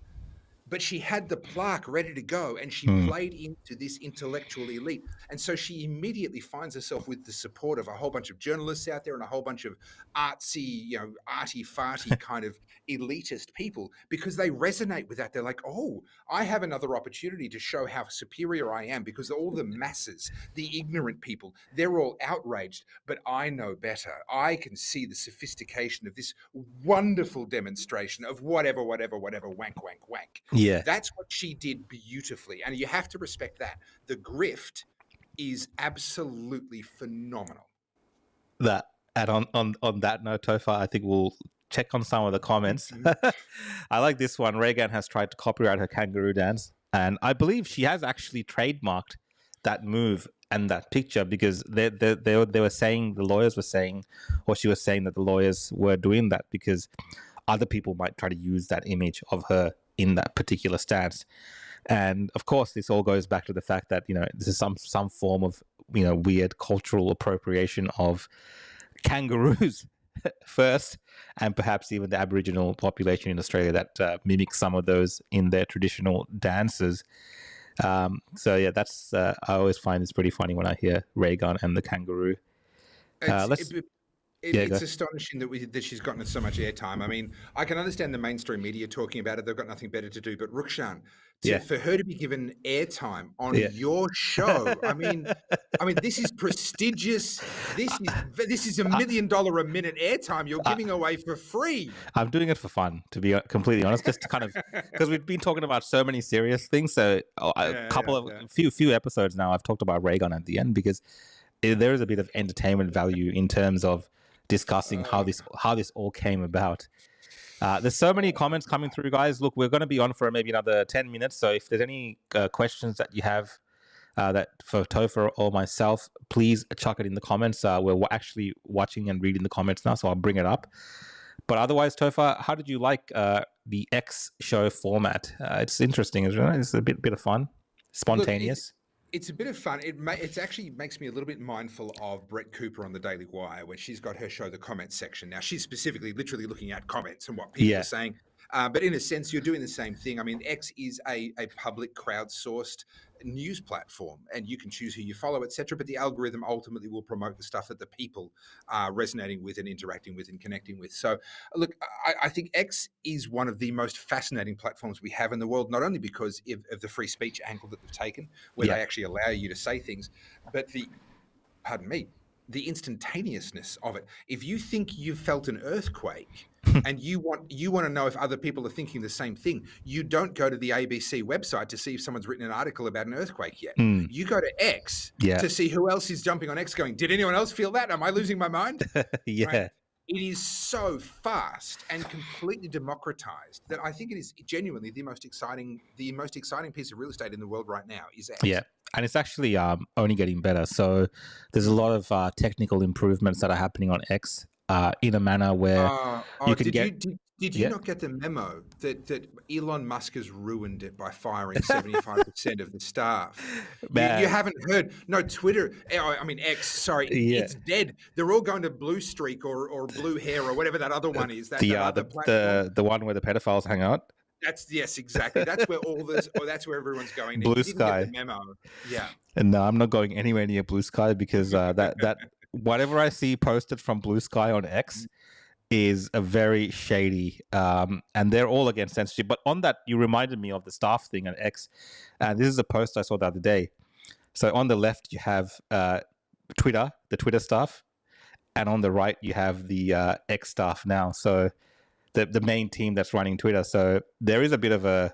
But she had the plaque ready to go, and she played into this intellectual elite. And so she immediately finds herself with the support of a whole bunch of journalists out there and a whole bunch of artsy, arty-farty kind of elitist people, because they resonate with that. They're like, oh, I have another opportunity to show how superior I am, because all the masses, the ignorant people, they're all outraged, but I know better. I can see the sophistication of this wonderful demonstration of whatever, wank. Yeah. That's what she did beautifully. And you have to respect that. The grift is absolutely phenomenal. And on that note, Topher, I think we'll check on some of the comments. I like this one. Reagan has tried to copyright her kangaroo dance, and I believe she has actually trademarked that move and that picture, because they were saying, the lawyers were saying, or she was saying that the lawyers were doing that because other people might try to use that image of her in that particular stance. And of course, this all goes back to the fact that, this is some form of, weird cultural appropriation of kangaroos first, and perhaps even the Aboriginal population in Australia that mimic some of those in their traditional dances. So yeah, that's I always find this pretty funny when I hear Raygun and the kangaroo. It's astonishing that she's gotten so much airtime. I mean, I can understand the mainstream media talking about it. They've got nothing better to do. But Rukshan, for her to be given airtime on your show, I mean, this is prestigious. This is $1 million a minute airtime you're giving away for free. I'm doing it for fun, to be completely honest, just to kind of, because we've been talking about so many serious things. So a few episodes now, I've talked about Raygun at the end, because there is a bit of entertainment value in terms of discussing how this all came about. There's so many comments coming through, guys. Look, we're going to be on for maybe another 10 minutes. So if there's any questions that you have that for Topher or myself, please chuck it in the comments. We're actually watching and reading the comments now, so I'll bring it up. But otherwise, Topher, how did you like the X show format. It's interesting, isn't it? It's a bit of fun, spontaneous. Look, it's a bit of fun. It actually makes me a little bit mindful of Brett Cooper on the Daily Wire, where she's got her show, The Comments Section. Now, she's specifically literally looking at comments and what people are saying. But in a sense, you're doing the same thing. I mean, X is a public crowdsourced news platform, and you can choose who you follow, etc. But the algorithm ultimately will promote the stuff that the people are resonating with and interacting with and connecting with. So, look, I think X is one of the most fascinating platforms we have in the world, not only because of the free speech angle that they've taken, where they actually allow you to say things, but the instantaneousness of it. If you think you've felt an earthquake and you want to know if other people are thinking the same thing, you don't go to the ABC website to see if someone's written an article about an earthquake yet. You go to X to see who else is jumping on X going, did anyone else feel that? Am I losing my mind? Right? It is so fast and completely democratized that I think it is genuinely the most exciting piece of real estate in the world right now is X. Yeah. And it's actually only getting better. So there's a lot of technical improvements that are happening on X in a manner where you can Did you not get the memo that Elon Musk has ruined it by firing 75% of the staff? You haven't heard? No, Twitter. I mean X. Sorry, it's dead. They're all going to Blue Streak or Blue Hair or whatever that other one is. The one where the pedophiles hang out. Yes, exactly. That's where that's where everyone's going. Blue Sky. Get the memo. Yeah. And no, I'm not going anywhere near Blue Sky because that whatever I see posted from Blue Sky on X is a very shady, and they're all against censorship. But on that, you reminded me of the staff thing at X, and this is a post I saw the other day. So on the left you have Twitter, the Twitter staff, and on the right you have the X staff now. So the main team that's running Twitter. So there is a bit of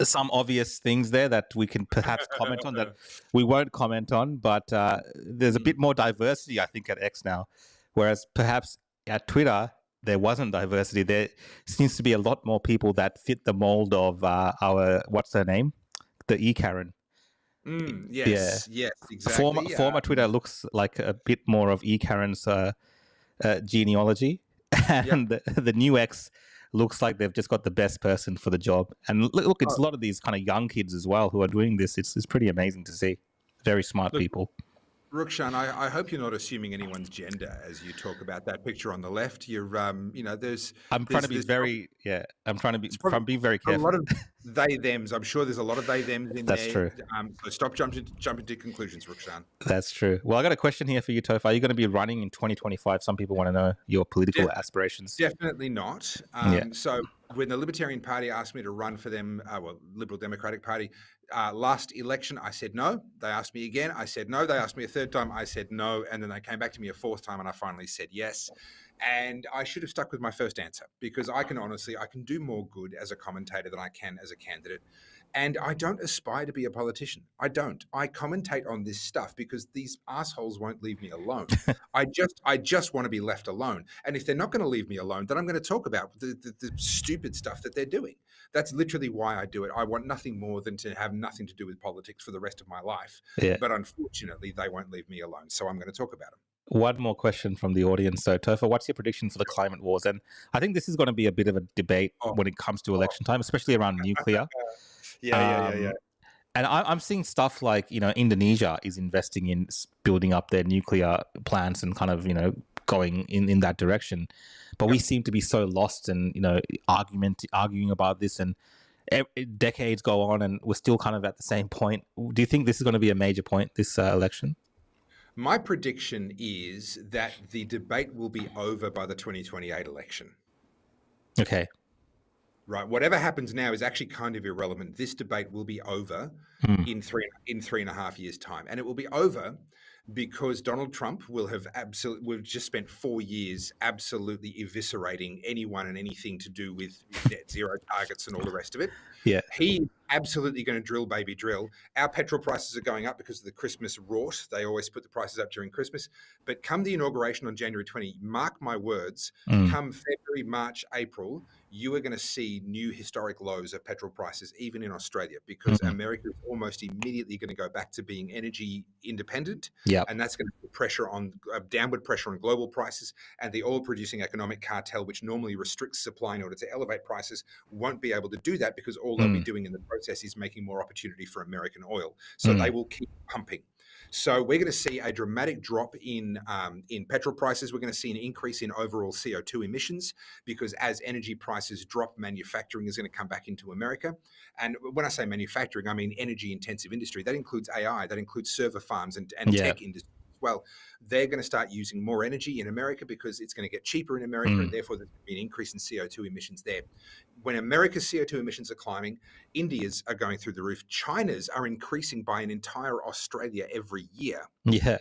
some obvious things there that we can perhaps comment on that we won't comment on, but there's a bit more diversity, I think, at X now, whereas perhaps at Twitter there wasn't diversity. There seems to be a lot more people that fit the mold of our, what's her name? The E-Karen. Yes, exactly. Former Twitter looks like a bit more of E-Karen's genealogy. And the new X looks like they've just got the best person for the job. And look, it's a lot of these kind of young kids as well who are doing this. It's pretty amazing to see. Very smart people. Rukshan, I hope you're not assuming anyone's gender as you talk about that picture on the left. You're, there's. I'm trying to be very very careful. A lot of they thems. I'm sure there's a lot of they thems in That's there. True. So stop jumping to conclusions, Rukshan. That's true. Well, I got a question here for you, Topher. Are you going to be running in 2025? Some people want to know your political aspirations. Definitely not. So when the Libertarian Party asked me to run for them, Liberal Democratic Party, last election, I said no. They asked me again. I said no. They asked me a third time. I said no. And then they came back to me a fourth time and I finally said yes. And I should have stuck with my first answer because I can do more good as a commentator than I can as a candidate. And I don't aspire to be a politician. I don't. I commentate on this stuff because these assholes won't leave me alone. I just want to be left alone. And if they're not going to leave me alone, then I'm going to talk about the stupid stuff that they're doing. That's literally why I do it. I want nothing more than to have nothing to do with politics for the rest of my life. Yeah. But unfortunately, they won't leave me alone. So I'm going to talk about them. One more question from the audience. So, Topher, what's your prediction for the climate wars? And I think this is going to be a bit of a debate when it comes to election time, especially around nuclear. Yeah. And I'm seeing stuff like, Indonesia is investing in building up their nuclear plants and kind of, going in that direction. But we seem to be so lost and, arguing about this, and decades go on and we're still kind of at the same point. Do you think this is going to be a major point, this election? My prediction is that the debate will be over by the 2028 election. Okay. Right. Whatever happens now is actually kind of irrelevant. This debate will be over in 3.5 years' time. And it will be over because Donald Trump will have we've just spent 4 years absolutely eviscerating anyone and anything to do with net zero targets and all the rest of it. Yeah. He's absolutely going to drill, baby, drill. Our petrol prices are going up because of the Christmas rort. They always put the prices up during Christmas. But come the inauguration on January 20, mark my words, come February, March, April, you are going to see new historic lows of petrol prices, even in Australia, because America is almost immediately going to go back to being energy independent. Yeah. And that's going to put pressure on downward pressure on global prices, and the oil producing economic cartel, which normally restricts supply in order to elevate prices, won't be able to do that because all they'll be doing in the process is making more opportunity for American oil. So they will keep pumping. So we're going to see a dramatic drop in petrol prices. We're going to see an increase in overall CO2 emissions because as energy prices drop, manufacturing is going to come back into America. And when I say manufacturing, I mean energy intensive industry. That includes AI, that includes server farms and tech industry as well. They're going to start using more energy in America because it's going to get cheaper in America, and therefore there's going to be an increase in CO2 emissions there. When America's CO2 emissions are climbing, India's are going through the roof. China's are increasing by an entire Australia every year. Yeah.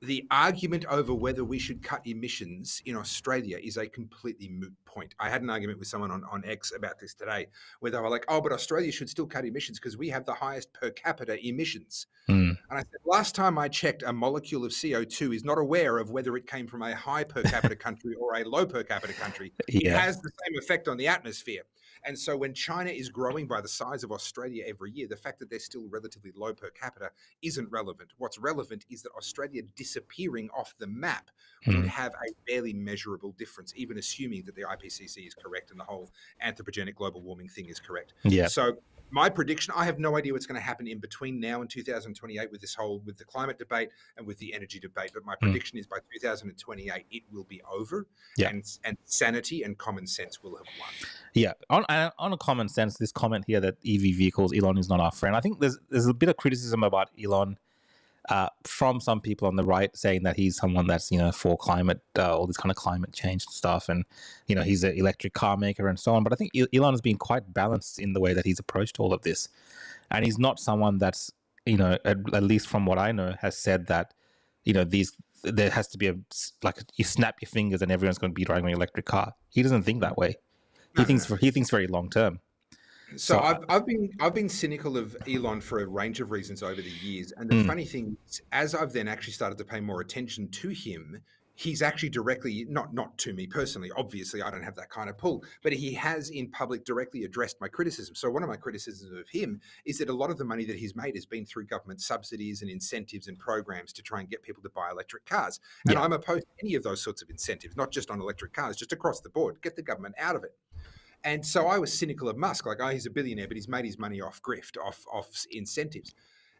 The argument over whether we should cut emissions in Australia is a completely moot point. I had an argument with someone on X about this today, where they were like, oh, but Australia should still cut emissions because we have the highest per capita emissions. And I said, last time I checked, a molecule of CO2 is not aware of whether it came from a high per capita country or a low per capita country. It has the same effect on the atmosphere. And so when China is growing by the size of Australia every year, the fact that they're still relatively low per capita isn't relevant. What's relevant is that Australia disappearing off the map would have a barely measurable difference, even assuming that the IPCC is correct and the whole anthropogenic global warming thing is correct. Yeah. So my prediction, I have no idea what's going to happen in between now and 2028 with with the climate debate and with the energy debate. But my prediction is by 2028, it will be over, and sanity and common sense will have won. Yeah. On a common sense, this comment here that EV vehicles, Elon is not our friend. I think there's a bit of criticism about Elon from some people on the right saying that he's someone that's, for climate, all this kind of climate change stuff. And, he's an electric car maker and so on. But I think Elon has been quite balanced in the way that he's approached all of this. And he's not someone that's, at least from what I know, has said that, there has to be you snap your fingers and everyone's going to be driving an electric car. He doesn't think that way. He thinks very long term. So I've been cynical of Elon for a range of reasons over the years, and the funny thing is, as I've then actually started to pay more attention to him, he's actually directly, not to me personally, obviously I don't have that kind of pull, but he has in public directly addressed my criticism. So one of my criticisms of him is that a lot of the money that he's made has been through government subsidies and incentives and programs to try and get people to buy electric cars. And I'm opposed to any of those sorts of incentives, not just on electric cars, just across the board. Get the government out of it. And so I was cynical of Musk, like, oh, he's a billionaire, but he's made his money off grift, off incentives.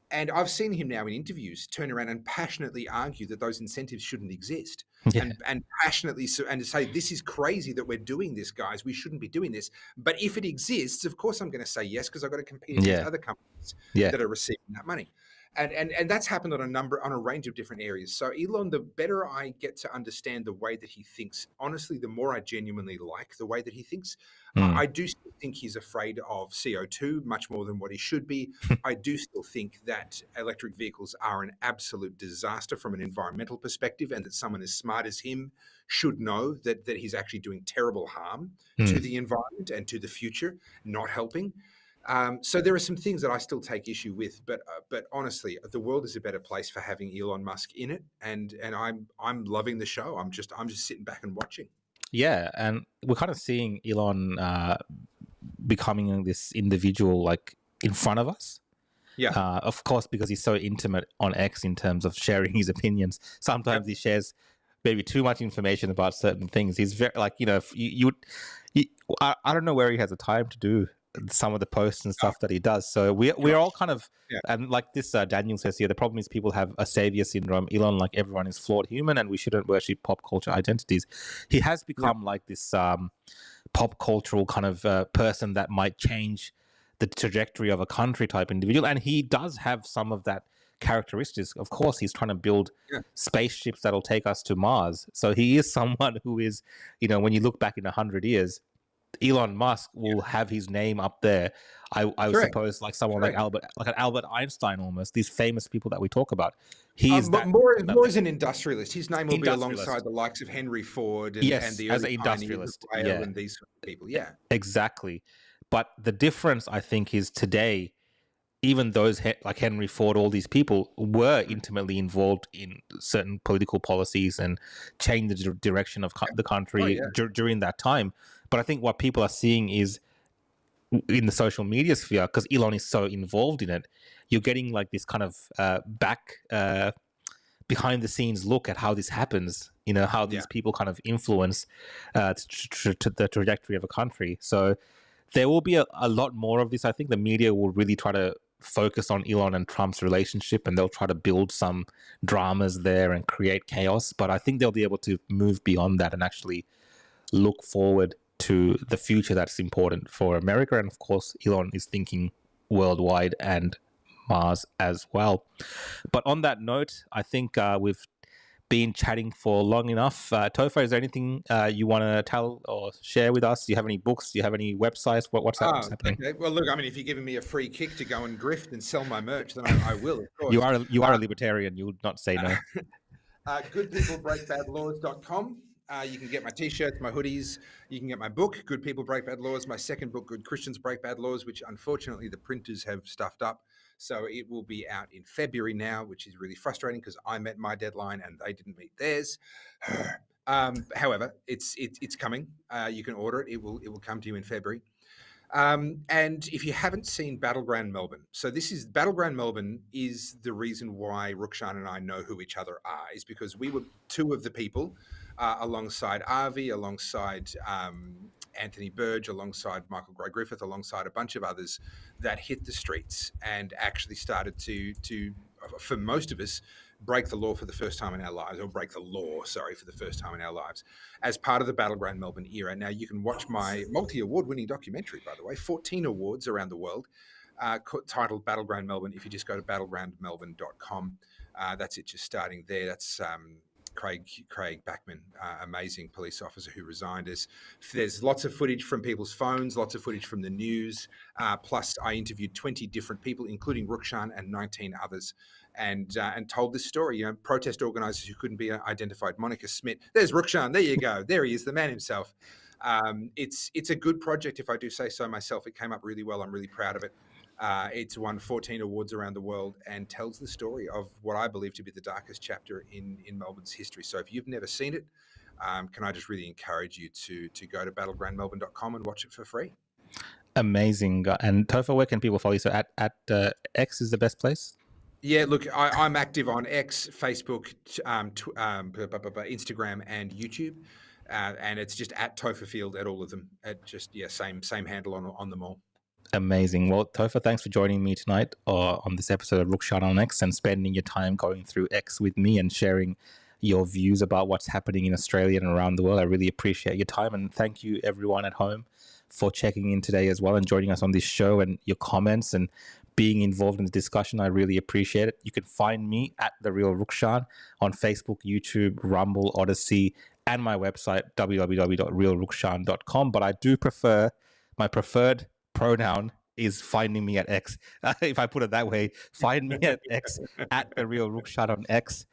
And I've seen him now in interviews turn around and passionately argue that those incentives shouldn't exist, and passionately and to say, this is crazy that we're doing this, guys. We shouldn't be doing this. But if it exists, of course I'm going to say yes, because I've got to compete against other companies that are receiving that money. And that's happened on a range of different areas. So Elon, the better I get to understand the way that he thinks, honestly, the more I genuinely like the way that he thinks. I do still think he's afraid of CO2 much more than what he should be. I do still think that electric vehicles are an absolute disaster from an environmental perspective, and that someone as smart as him should know that he's actually doing terrible harm to the environment and to the future, not helping. So there are some things that I still take issue with, but honestly, the world is a better place for having Elon Musk in it, and I'm loving the show. I'm just sitting back and watching. Yeah, and we're kind of seeing Elon becoming this individual like in front of us. Yeah, of course, because he's so intimate on X in terms of sharing his opinions. Sometimes he shares maybe too much information about certain things. He's very like I don't know where he has the time to do some of the posts and stuff that he does. So we're all kind of, and like this Daniel says here, the problem is people have a savior syndrome. Elon, like everyone, is flawed human, and we shouldn't worship pop culture identities. He has become like this pop cultural kind of person that might change the trajectory of a country type individual, and he does have some of that characteristics. Of course, he's trying to build spaceships that'll take us to Mars. So he is someone who is, when you look back in 100 years, Elon Musk will have his name up there. I would suppose like someone like an Albert Einstein, almost, these famous people that we talk about. He's but more as an industrialist. His name will be alongside the likes of Henry Ford and the as an industrialist, and these people. Yeah, exactly. But the difference, I think, is today, even those like Henry Ford, all these people were intimately involved in certain political policies and changed the direction of the country during that time. But I think what people are seeing is in the social media sphere, because Elon is so involved in it, you're getting like this kind of behind the scenes look at how this happens, how these people kind of influence to the trajectory of a country. So there will be a lot more of this. I think the media will really try to focus on Elon and Trump's relationship, and they'll try to build some dramas there and create chaos. But I think they'll be able to move beyond that and actually look forward to the future that's important for America. And of course, Elon is thinking worldwide and Mars as well. But on that note, I think we've been chatting for long enough. Topher, is there anything you want to tell or share with us? Do you have any books? Do you have any websites? What's happening? Okay. Well, look, I mean, if you're giving me a free kick to go and grift and sell my merch, then I will, of course. You are a libertarian. You would not say no. Goodpeoplebreakbadlaws.com. You can get my t-shirts, my hoodies. You can get my book, Good People Break Bad Laws, my second book, Good Christians Break Bad Laws, which unfortunately the printers have stuffed up. So it will be out in February now, which is really frustrating because I met my deadline and they didn't meet theirs. However, it's coming. You can order it. It will come to you in February. And if you haven't seen Battleground Melbourne, so Battleground Melbourne is the reason why Rukshan and I know who each other are, is because we were two of the people alongside Avi, alongside Anthony Burge, alongside Michael Gray Griffith, alongside a bunch of others that hit the streets and actually started to for most of us, break the law for the first time in our lives, or break the law, sorry, for the first time in our lives, as part of the Battleground Melbourne era. Now, you can watch my multi-award-winning documentary, by the way, 14 awards around the world, titled Battleground Melbourne. If you just go to battlegroundmelbourne.com, that's it, just starting there. That's Craig Backman, amazing police officer who resigned. There's lots of footage from people's phones, lots of footage from the news. Plus, I interviewed 20 different people, including Rukshan and 19 others, and told this story. Protest organisers who couldn't be identified. Monica Smith. There's Rukshan. There you go. There he is, the man himself. It's a good project, if I do say so myself. It came up really well. I'm really proud of it. It's won 14 awards around the world and tells the story of what I believe to be the darkest chapter in Melbourne's history. So if you've never seen it, can I just really encourage you to go to battlegroundmelbourne.com and watch it for free. Amazing. And Topher, where can people follow you? So at X is the best place? Yeah, look, I'm active on X, Facebook, Instagram, and YouTube. And it's just at Topher Field at all of them. Same handle on them all. Amazing. Well, Topher, thanks for joining me tonight on this episode of Rukshan On X and spending your time going through X with me and sharing your views about what's happening in Australia and around the world. I really appreciate your time, and thank you everyone at home for checking in today as well and joining us on this show, and your comments and being involved in the discussion. I really appreciate it. You can find me at The Real Rukshan on Facebook, YouTube, Rumble, Odyssey, and my website, www.realrukshan.com. But I do prefer, my preferred pronoun is finding me at X. If I put it that way, find me at X, at The Real Rukshan on X,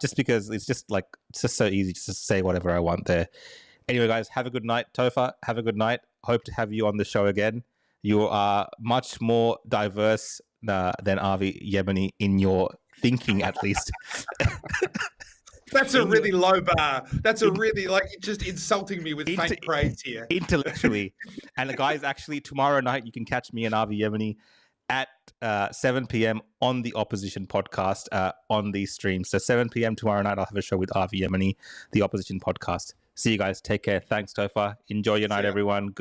just because it's just so easy just to say whatever I want there. Anyway, guys, have a good night. Topher, have a good night. Hope to have you on the show again. You are much more diverse than Avi Yemeni in your thinking, at least. That's a really low bar. That's a really, you're just insulting me with faint praise here. Intellectually. And the guys, actually, tomorrow night, you can catch me and Avi Yemeni at 7 p.m. on the Opposition podcast on these streams. So 7 p.m. tomorrow night, I'll have a show with Avi Yemeni, the Opposition podcast. See you guys. Take care. Thanks, Topher. Enjoy your night, everyone. Good.